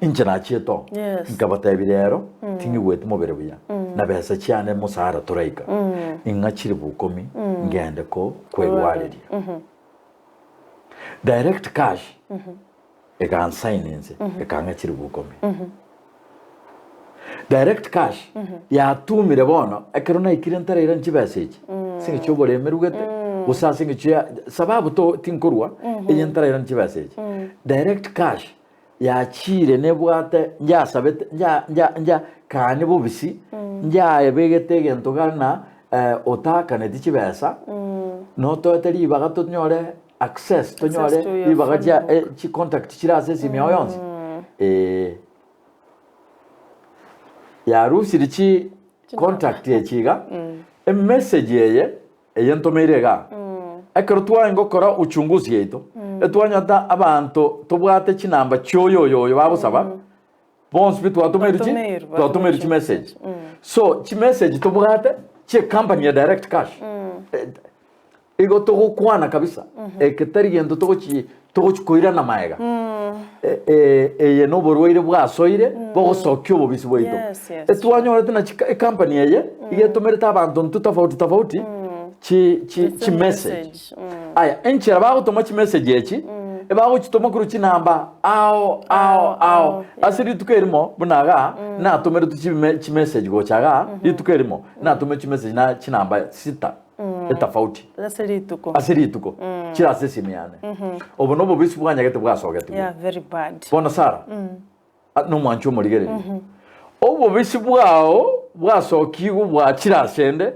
inche na chieto nkabata ebirero tingi wetu mobere buya na besa cyane musara toraika ingachiri bukomi ngende ko kwegwariri direct cash ekan signinze ekanga chiri bukomi direct cash ya tumire bona ekerona ikirentara iranchi baseji singe chobore merugete usasinge chia sababu to tinkorwa eyentara iranchi baseji direct cash ya chire nebwate nja sabete nja kane bobisi nja ebegete gentogana otaka ne dichibesa no to teri bagato nyore access to nyore ibagaja chi contact chirase simya yonzi ya rusiri chi contact yechiga a message yeye eyentomerega akero twangokora uchunguzi yeto etwanyata abantu tobwate chinamba choyoyo babusaba bonse bitu atomeri chi message so chi message tobwate chi company ya direct cash ego togo kwana kabisa eketari gendo togo chikoira na maega eye no borwaire bwasoire bogosokyo bobisi bwaito etwanyora tena company eye igetomereta abantu tofauti chi message aya enchera bago toma chi message echi ebago chitoma kuru chi namba ao asiri tukerimo bunaga na tomere chi message go chaga itukerimo na tomere chi message na chi namba sita etafauti asirituko chira sesimiane obono bobisi bwanya gete bwasogete very bad bona sara no mwancho morigere obo bisi bwao bwasokigo bwa chira sende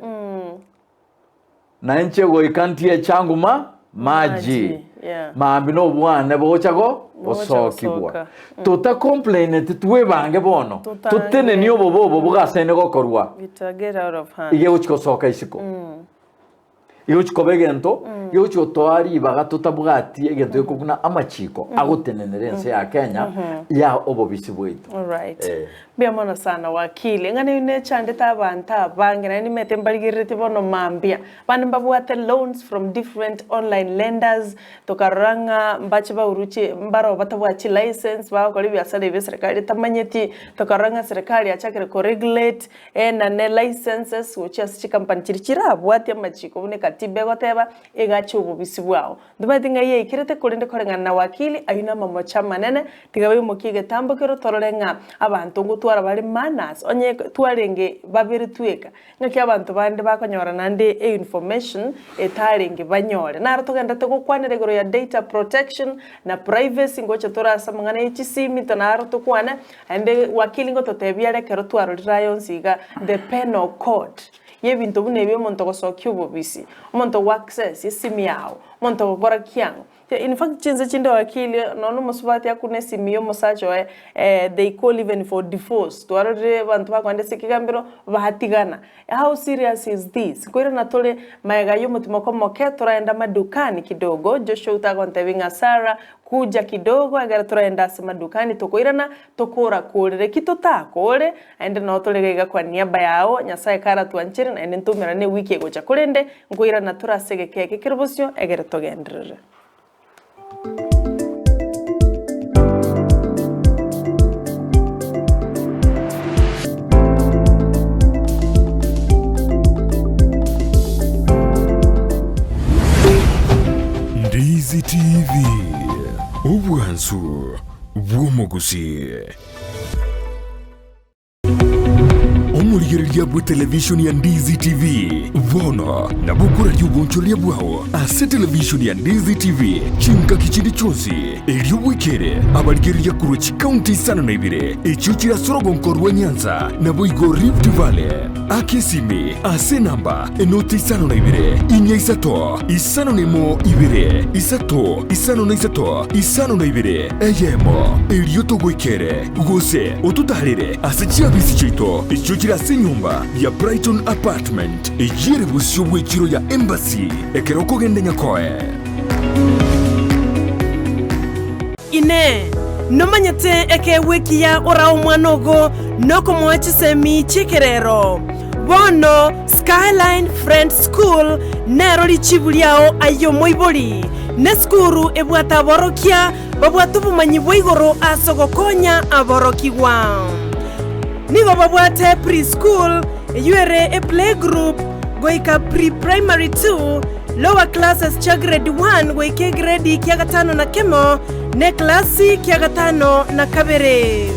na nchego ikantie changu maji mambi no bwana bochago osokibwa tota complain tuwe bange bono tutene niyo bobo bugasene gokorwa get out of hand ige uchiko soka isiko yuchiko begento yuchiko toari baga tutabwati egento yokuguna amachiko agotenenerense ya Kenya ya obobisi bwetu all right biamona sana wakili ngane ne chande tabanta bangena ni mete mbaligirite bono mambia bane mbabwate loans from different online lenders tokaranga mbache ba uruchi mbaro batabwachi license ba ko libya sale be serikali tamanyeti tokaranga serikali achakire ko regulate na ne licenses uchi asichi company chirichira abwate amachiko bune katibe goteba egachi obobisi bwao ndubatinga ye kirete kurinde korenga na wakili ayina mamocha manene tigabe mukige tambokero tororenga abantu ngutwara bari manas onye twarenge babiri tweka ngaki abantu bande bakonyora nande information etarenge banyore naro tugenda tukwanire goro ya data protection na privacy ngoche torasa mangana ichisimi tonaro tukwana ande wakili ngo totebiare kero twaro rayonsiga the penal code yebintu bune byo monto gosokyo bobisi monto access isimi yawo monto gukora kiango. In fact, chinza chinda wakili nono musubati yakune simiyo musacho they call even for divorce. Tuarore bantu bakwande sikigambiro bahatigana. How serious is this? Kwira natole maega yo mutimoko moke turaenda madukani kidogo. Joshua utakwante vinga Sara kuja kidogo agara turaenda madukani tokoirana tokora kore kitota kore ende no tolegega kwa niaba yao nyasaye kara tuanchire na ende ntumira ne wiki gocha kurende ngoirana turasegeke kekirobosyo egere togendrere. Ndizi TV Ubwansu Gusii Omurigereria bwa television ya Ndizi TV Vono na bukura ry'ubunchoria bwawo ase television ya Ndizi TV chinka kichindi chonsi elio wikere abarigereria ku Richiko County sana na ibire echuchira sorogo nkorwa Nyanza na boigo Rift Valley akesimi ase namba enoti sana na ibire inya isato isano nemo ibire isato isano na isato isano na ibire eyemo elio togwikere gose otutarire ase chiabisi chito echuchira ase nyumba ya Brighton Apartment ejire busyo bwekiro ya Embassy ekeroko gende nyakoe ine nomanyete eke wiki ya ora omwanogo noko mwachisemi chikerero bono Skyline Friends School nero lichibuliao ayo moiboli ne skuru ebwata aborokia babwatu bumanyi bwigoro asogokonya aborokiwa nigo babwate preschool yuere a playgroup goika pre-primary 2 lower classes cha grade 1 goike grade kia gatano na kemo ne klasi kia gatano na kabere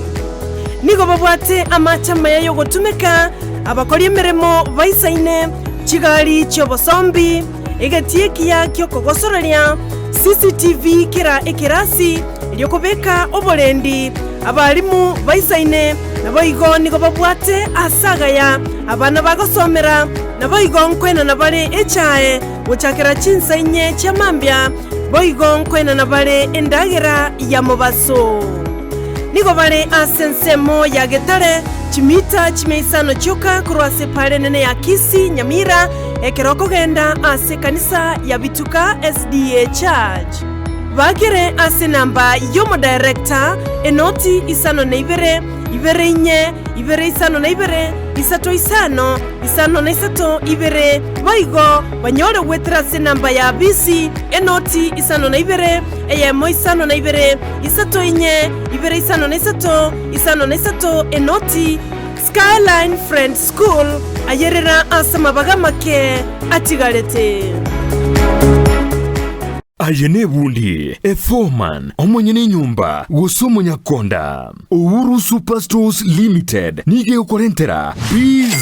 nigo babwate amachama yayo gotumeka abakori emeremo baisaine chigali chobosombi egatie kia kyokogosoreria CCTV kira ekirasi lyokobeka obolendi abalimu baisaine naboigo nigo babwate asagaya abana bagosomera naboigo nkwena nabale echae gochakera chinsainye chamambya boigo nkwena nabale endagera ya mobaso nigo bale asensemo ya getare chimita chimeisano choka kurwase pale nene ya Kisii Nyamira ekeroko genda ase kanisa ya Bituka SDA Church bagere ase namba yomo director enoti isano na ibere inye ibere isano na ibere isato isano na isato ibere baigo banyore wetra ase namba ya BC enoti isano na ibere eyemo isano na ibere isato inye ibere isano na isato enoti Skyline Friends School ayerera asama bagamake atigalete Ayene bundi, foreman, omwenyene nyumba, gusomo nyakonda. Uhuru Superstores Limited, nige ukorentera,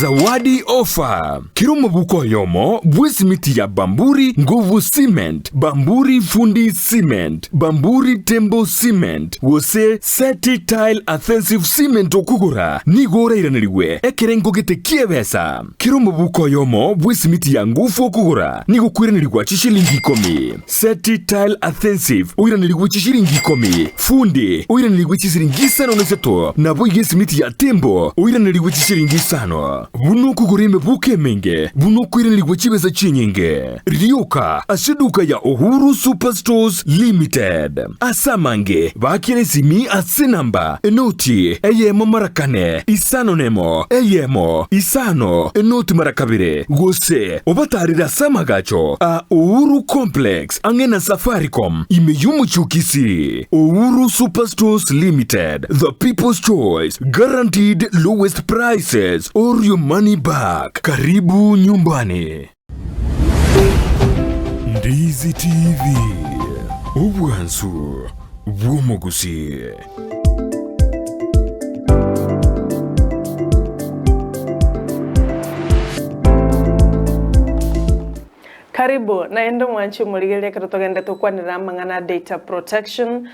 zawadi offer. Kiromo buko yomo, bwesimiti ya Bamburi nguvu cement, Bamburi fundi cement, Bamburi tembo cement, wose seti tile offensive cement okugura, nigora iraniriwe, ekerengo gete kiebesa. Kiromo buko yomo, bwesimiti ya nguvu okugura, nigo kwiranirwa chishilingi 10. Seti tile offensive uiranirigwe chishiringi 10 fundi uiranirigwe chishiringi 5 nabo yesimiti ya tembo uiranirigwe chishiringi 5 buno kugurime buke menge buno kuiranirigwe chibeza chinyenge ryoka asiduka ya Uhuru Superstores Limited asamange bakire simi asinamba enoti eyemo marakane isano nemo eyemo isano enoti marakabire gose obatarira samagacho a Uhuru Complex angena Safaricom imeyumu chukisi Uhuru Superstores Limited, the people's choice, guaranteed lowest prices or your money back. Karibu nyumbani. Ndizi TV Ubwansu Gusii. Karibu na endo mwanchi muligele katotogende tukwanira mangana data protection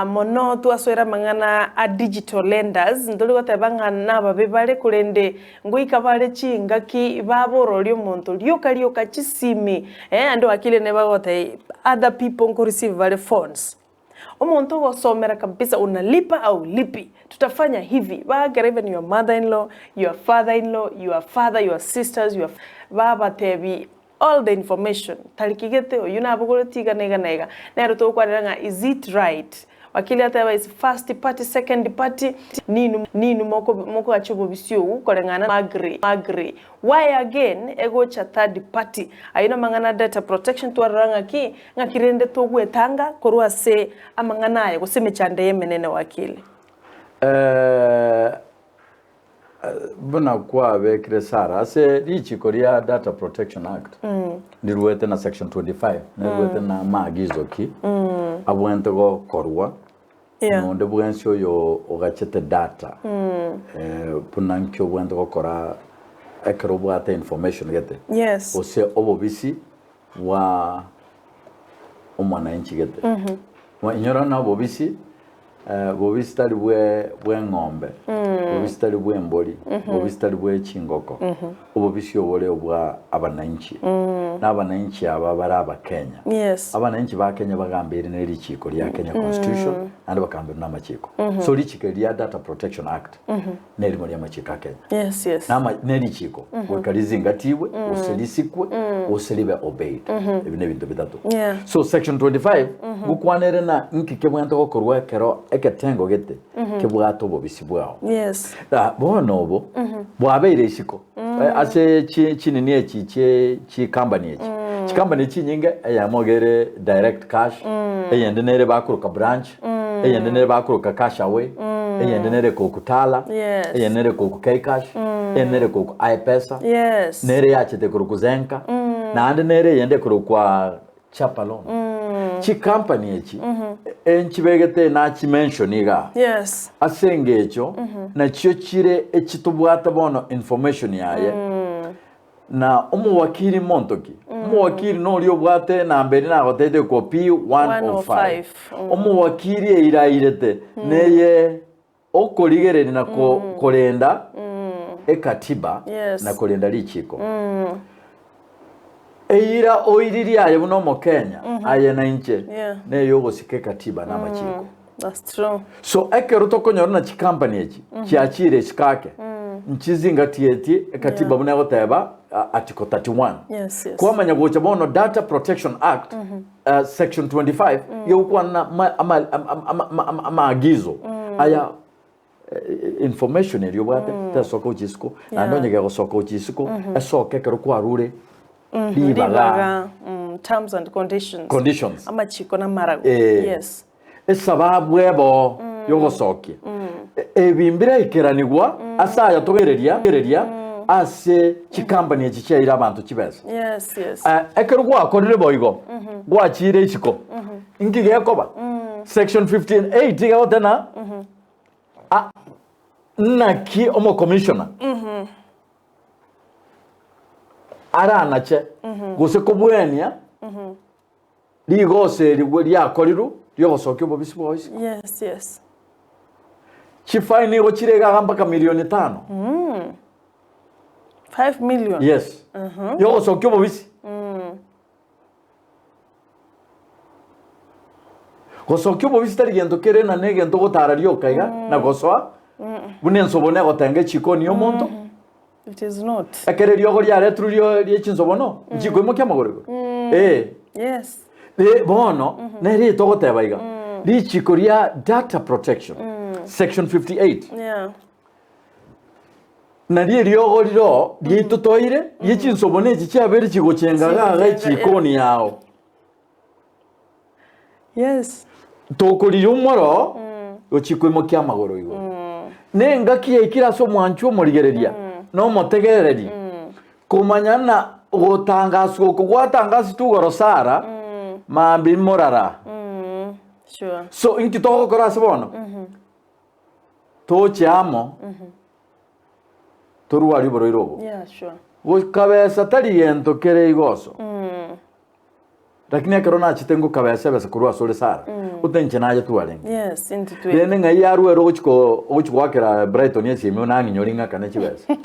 mono twaswera mang'ana a digital lenders ndori gotebanga nababe bare kurende nguika bare chingaki babororio muntu rioka chisimi ando Wakili ne bagote other people ko receive bare phones omuntu gosomera kabisa unalipa au lipi tutafanya hivi bagera even your mother-in-law, your father-in-law, your father, your sisters, your baba tebi all the information talikigete oyuna abugore tiganega nero to kwaranga is it right Wakili ataba is first party second party ninu moko achubo bisio korengana magri why again ego cha third party ayina mangana data protection twaranga ki ngakirende to gwetanga korwa se amangana aye guseme chande yemenene Wakili buna kwa bekre sara se Richiko ria Data Protection Act niruete na section 25 niruete na maagizo ki abwente go korwa no de bwensio yo ogachete data buna nkyo bwente go kora ekero bwate information gete yes ose obobisi wa omwana inchi gete wa inyora na obobisi bobisi tali bwe ngombe bobisi tali bwe mboli bobisi tali bwe chingoko obobisi obole obwa abananchi n'abananchi aba baraba Kenya yes abananchi ba Kenya bagambira ne Richiko lya Kenya Constitution and bakambira n'amachiko so Richiko lya Data Protection Act ne limo lya machiko Kenya yes ne Richiko wekalizingatiwe uselisikwe uselibe obeyed ebine bintu bitatu so section 25 gukwanere na nkike bwanta ko korwa kero eketengo gete kebwato bobisi bwao yes bono bwabeire isiko ase chinini echi company echi company chinyinge eyamogere direct cash eyende nere bakuruka branch eyende nere bakuruka cash away eyende nere kokutala eyende nere koku cash eyende nere koku iPesa nere yachete kurukuzenka na ande nere yende kurukwa chapalon chi company echi enchibegete na chi mentioniga yes asengecho na cyo chire echitubwata bono information yaye na Wakili montoki Wakili no lyo bwate na mbere na gotete copy 105 Wakili irairete neye okoligerere na kolenda ekatiba na kolenda Richiko eira oiriri aye buno mu Kenya aye na inche ne yogo sike katiba na machiko that's true so ekero tokonyora na chi company echi chiachire sikake nchizinga tieti katiba buno goteba article 31 yes kwa manya gocha bono Data Protection Act section 25 yokuwa na maagizo aya information eriyo bwate tasoko uchisiko na ndonye go soko uchisiko esoke kero kwa rure libaga terms and conditions amachiko na marago yes esababu ebo yogosokie ebimbira ikeranigwa asaya togereria ase chikambani echichaira abantu chibesa yes ekero gwa korire boigo gwa chire isiko ingige yakoba section 15A gotena naki omo commissioner ara nache gose kobwenia ligose ligwe lya koriru lyogosokyo bobisi boys yes chifaini go chirega mpaka milioni 5 5 million yes yogosokyo bobisi gosokyo bobisi tari gento kere na negento gotara lyokaiga na gosoa bunensobone gotenge chikoni yo monto it is not akere lyogo lya retru lye chinsobono chikoimo kya magorego yes bono neri togotebaiga Richiko lya Data Protection section 58 na lyogo liro lyitotoire lyechinsobone echi cyabere chigochengaga ga chikoni yao yes tokori yumoro ochikoimo kya magoro igo nenga kiekira so mwanchu omorigereria no motegereri kumanyana gutangazwo kugwatangasi tugorosara mambi Morara sure so inki toho korase bono tochamo toruari boroirobo sure gukabesa tari gento kere igoso lakini akirona chitengo kabese bese kurwa sole sara utenche naje tuwalenga yes into tu yene ngai yaruwe rochiko wakira Brighton yesime nangi nyoringa kana chibese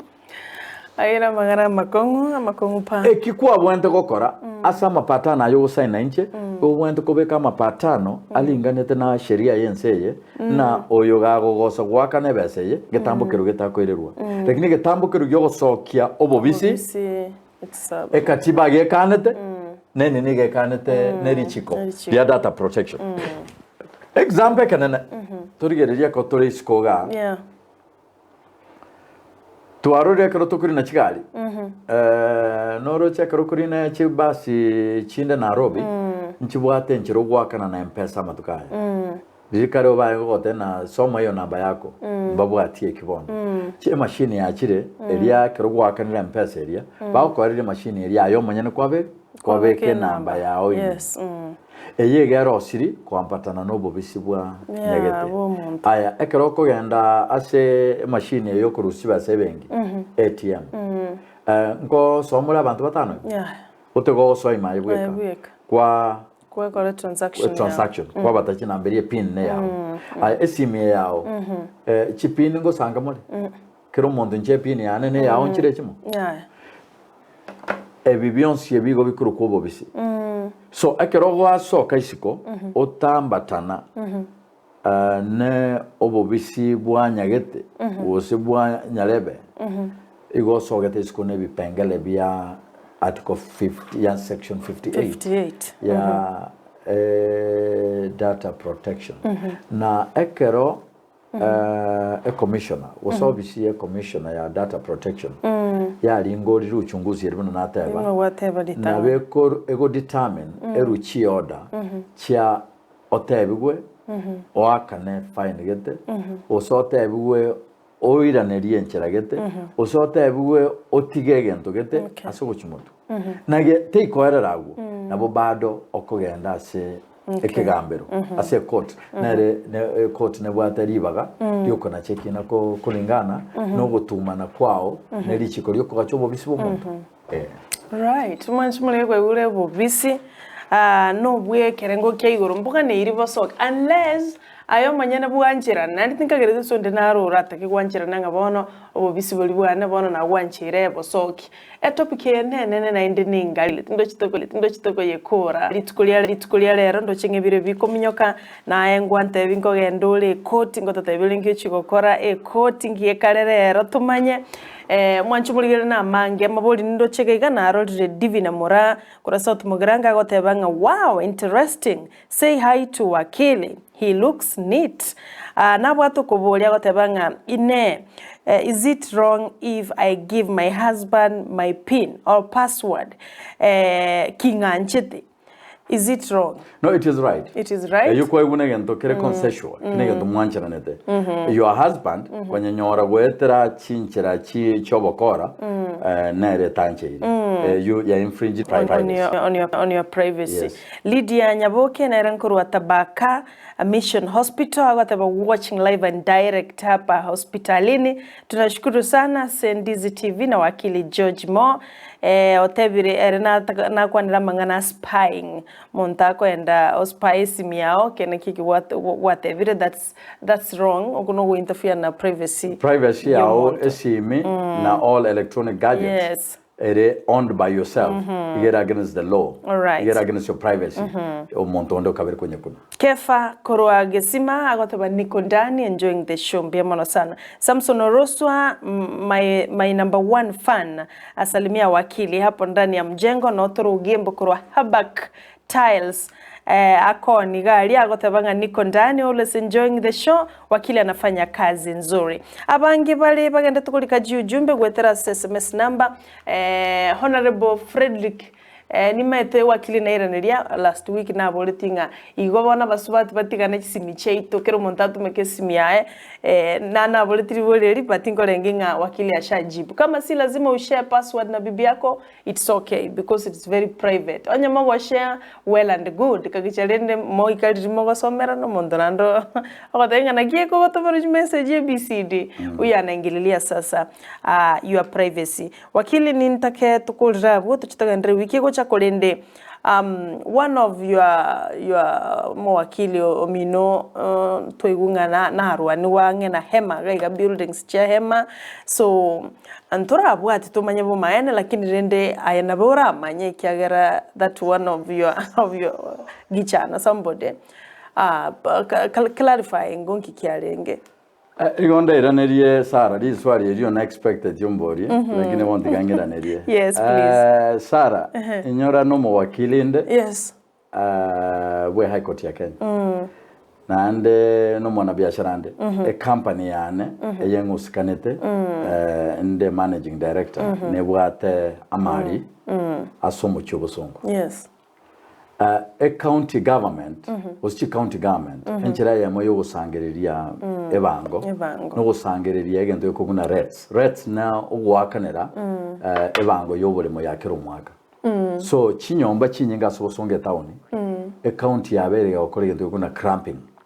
ayira magana makongu pa ekikuwa bwente gokora asa mapatano ayo sign inche bwente kobeka mapatano alinganete na sheria yenseye na oyo gagogosa gwakane beseye getambukiro getakoirerwa lakini getambukiro gyogosokia obobisi ekatiba gekanete nene nige kanete ne Richiko ya data protection example kanene turigereria ko turi skoga tuarore kero tukuri na chigali noro chekero kuri na chibasi chinde Nairobi nchibwate nchiro gwakana na M-Pesa matukaya dirikare obaye gote na soma yo namba yako babu atie kibono che machine ya chire elia kero gwakana na M-Pesa elia ba ko ari machine elia yo manyane kwabe ke namba yawo yes eye gero siri kwampatana nobo bisibwa nyegete aya ekero ko genda ase machine yo kurusiba sebengi ATM ngo somula abantu batano utego so imaye bweka kwa transaction kwa batachi nambere pin ne yawo aya esime yawo chipin ngo sanga mole kero mondo nche pin yane ne yawo nchire chimo ebibionsi ebigo bikuru kubo bisi so ekero gwaso kaisiko otambatana ne obobisi bwanyagete wose bwanyarebe igo sogete isiko ne bipengele bia article 50 ya section 58 ya data protection na ekero a commissioner was obviously a commissioner ya data protection ya lingo liru uchunguzi yeribuno nateba na beko ego determine eruchi order chia otebigwe oakane fine gete osotebigwe oiranerie ncheragete osotebigwe otigegento gete asogochimutu nage teikoereragu nabo bado okogenda ase ekegambero ase court nere court ne bwataribaga yoko na cheki nako kulingana no gutumana kwao ne Richiko lyoko gachobo bisi bomuntu right manchi mule kwa ure bobisi no bwe kerengo keigoro mbuga ne iri bosok unless ayo manyana bwanjira nandi tinkagereze sonde naro rata ke gwanjira nanga bono obobisi boli bwana bono na gwanjire bosoki topic nene na inde ningali tindo chitoko yekora litukulia lero ndo chengebire biko minyoka na engwante bingo gendole court ngoto tabilingi chigokora court ngiye karerero tumanye mwanchu muligere na mange maboli ndo chegega na role divina mora kura south mugranga gotebanga wow interesting say hi to Wakili. He looks neat. Nabwato kobolia gotebanga ine is it wrong if I give my husband my PIN or password kinganchete? Is it wrong? No, it is right. It is right. You kwa ibune gento kere consensual. Kinege tumwanchira nete. Your husband kwanye nyora gwetera chinchira chi chobokora nere tanche. You infringe privacy. On your privacy. Yes. Lydia Nyaboke na rankuru watabaka Mission Hospital agotaba watching live and direct hapa hospitalini. Tunashukuru sana Ndizi TV na Wakili George Mo otebire erena na kwanira mangana spying montako enda spy simiao kene kiki whatever that's wrong okuno go interfere na privacy yao esimi na all electronic gadgets. Yes. It is owned by yourself. You get against the law. All right. You get against your privacy. Omontondo kabiri kwenye kuna. Kefa Koroa Gesima agotaba niko ndani enjoying the show mbiamono sana. Samson Oroswa my number one fan asalimia Wakili hapo ndani ya mjengo na otoro ugembo Koroa Habak Tiles ako ni gari agotebanga niko ndani always enjoying the show. Wakili anafanya kazi nzuri. Abangi bali bagenda tukulika ujumbe gwetera SMS number Honorable Frederick nimete Wakili na iraneria last week na boletinga igobona basubati batigana kisimi cheito kero montatu mekesimi yae na boletiri boleri batingo lenginga Wakili ashajibu kama si lazima ushare password na bibi yako it's okay because it's very private onya mago share well and good kagichalende mo ikali mo gosomera no mondorando ogotenga na kieko gotobaru message ABCD uya anaingililia sasa your privacy. Wakili nintake tukulrabu tuchitagandre wiki chakolende one of your mawakili omino toigungana na harwani wange na hema gaiga buildings cha hema so antora abwati tumanye bo maene lakini rende ayana bora manye kiagera that one of your gichana somebody clarifying gonki kiarenge igonda iranerie Sara this swali iriyo na expected yombori lakini wonti gangiranеrie yes please Sara inyora no mawakili inde yes we high court ya Kenya nande no mwana biashara ande a company yane eyengusikanete inde managing director ne bwate amari asomo cyobosongo yes a county government was county government enchera yamo yo gusangereria ebango no gusangereria egento yo kuguna rates na ugwakanera ebango yo burimo yakero mwaka so chinyomba chinyinga sobosonge town a county yabere gukora egento yo kuguna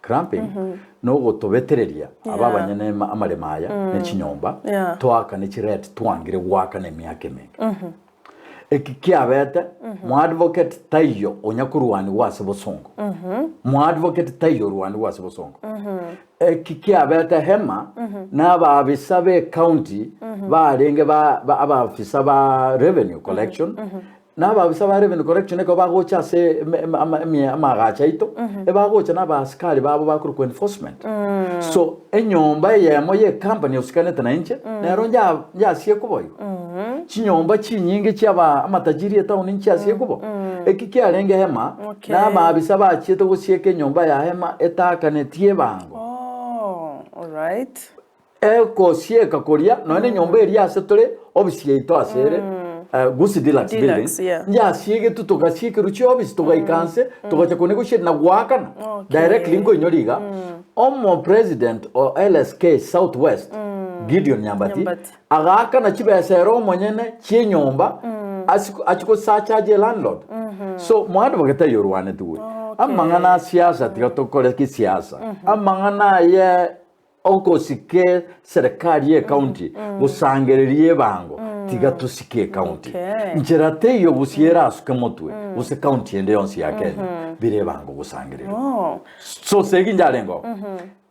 cramping no gutobetereria ababanyene amaremaya ne chinyomba twaka ne chirate twangire gwaka ne myake meke ekikiabete mu advocate tayo onyakuruwani wase bosongo mu advocate tayo ruwani wase bosongo ekikiabete hema na babisabe county barenge abafisa ba revenue collection na babisaba revenue collection eko bagocha se amagacha ito bagocha na baskari babo bakuru ku enforcement so enyomba yemo ye company usikanete na inche na ronja yasiye kuboyo chinyomba chinyingi cyaba amatajiri etawo nincyasiye kubo ekikiarenge hema na babisaba achito gusieke nyomba ya hema etakanetie bango all right eko sieka koria none nyomba eri asetore obisiye ito asere Gusii deluxe building ya siege tutugasieke ruchi obisi tugaikanse tugacha kunegotiate na gwakana directly ngo inyoriga omo president o LSK Southwest Gideon Nyambati agaka na chibesero monyene chinyomba achiko sachaje landlord so mwadu bagata yorwane tuwe amangana siasa tigatokore ki siasa amangana ye okosike serikali ye county gusangererie bango tigatusike county ncherate yo busiera asuke motwe use county ende yonsi ya Kenya bire bango gusangerere so segi njarengo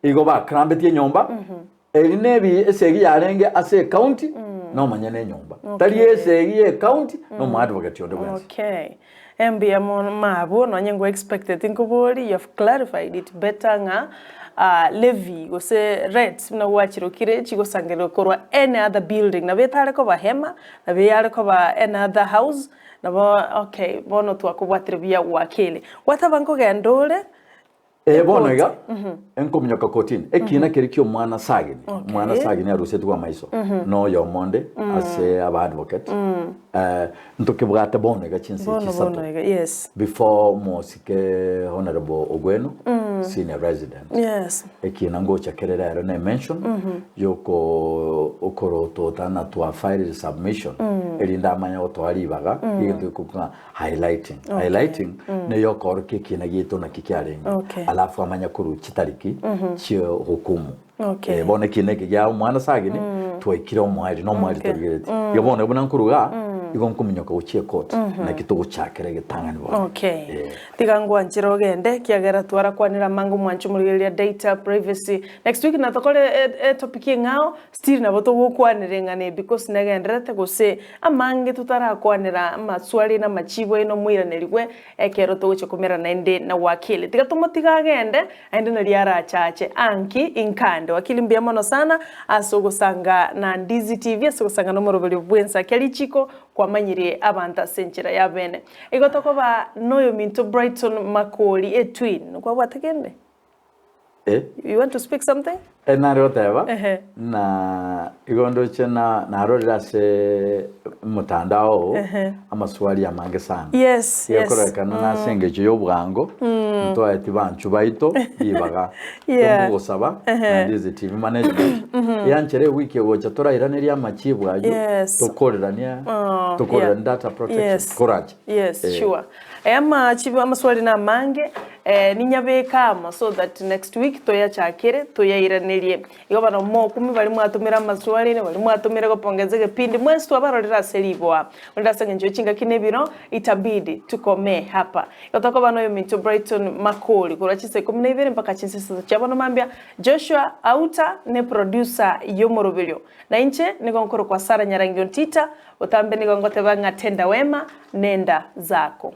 igo ba krambeti nyomba elinebi esegi yarenge ase county no manyane nyomba tali esegi county no mu advocate yonde bwensi mbia mabo no nyengo expected inkobori you have clarified it better nga levy go se rates na wachiro kire chigo sangero korwa any other building na betare ko bahema na beyare ko ba another house na ba bono twakubwatiribia wakili watabanko gendole bonega enkomnyoka kotini ekina kerikyo mwana sagini arusete kwa maiso no yo monde ase aba advocate ntokebwata bonega chinsi chisato yes before mosike honorable Ogweno senior resident ekina ngocha kerera na mention yoko okoroto tana to file submission elinda amanya otwalibaga igento kuka highlighting ne yoko kina gito na kikiarenga alafu amanya kuru chitariki chio hukumu bone kineke ya mwana sagini twekire omwari no mwari tobireti yobone buna nkuruga igonkuminyoka uchiye court na kitugo chakere gitangani bo tigangwa nchiro gende kiagera twara kwanira mangu mwanchu murigeria data privacy next week na tokole topic ngao still na boto gukwanire ngane because negenderete gose amange tutara kwanira maswali na machibo ino mwiranirigwe ekero togoche kumera na inde na wakili tigatomotiga gende ende na riara chache anki inkande wakili mbia mono sana asogo sanga na Ndizi TV asogo sanga no morobeli bwensa Richiko kwa manyire abanta senchira ya bene igotoko ba noyo minto Brighton makoli etwin kwa watakende you want to speak something naroteva na igondo chena narorira se mutandao amaswali amange sana yes yakorekana na sengeje yobwango nto ati banchu baito ibaga gusaba na Ndizi TV management yanchere wiki wocha torairanira amachibwa ayo tokorerania tokorera data protection courage sure ama chibi amaswali na mange ninyabekamo so that next week toya chakire toyairanirie igo bana mo kumi bali mwatumira maswali ne bali mwatumira gopongeze gepindi mwezi twabarorera seribwa ndasenge njo chinga kinebiro itabidi tukome hapa yotoko bana yo minto Brighton Makoli kurachise 12 mpaka chinsisa chabona mambia Joshua Auta ne producer yomorobilyo na inche nigonkoro kwa Sara Nyarangio Ntita utambe nigongote banga tenda wema nenda zako.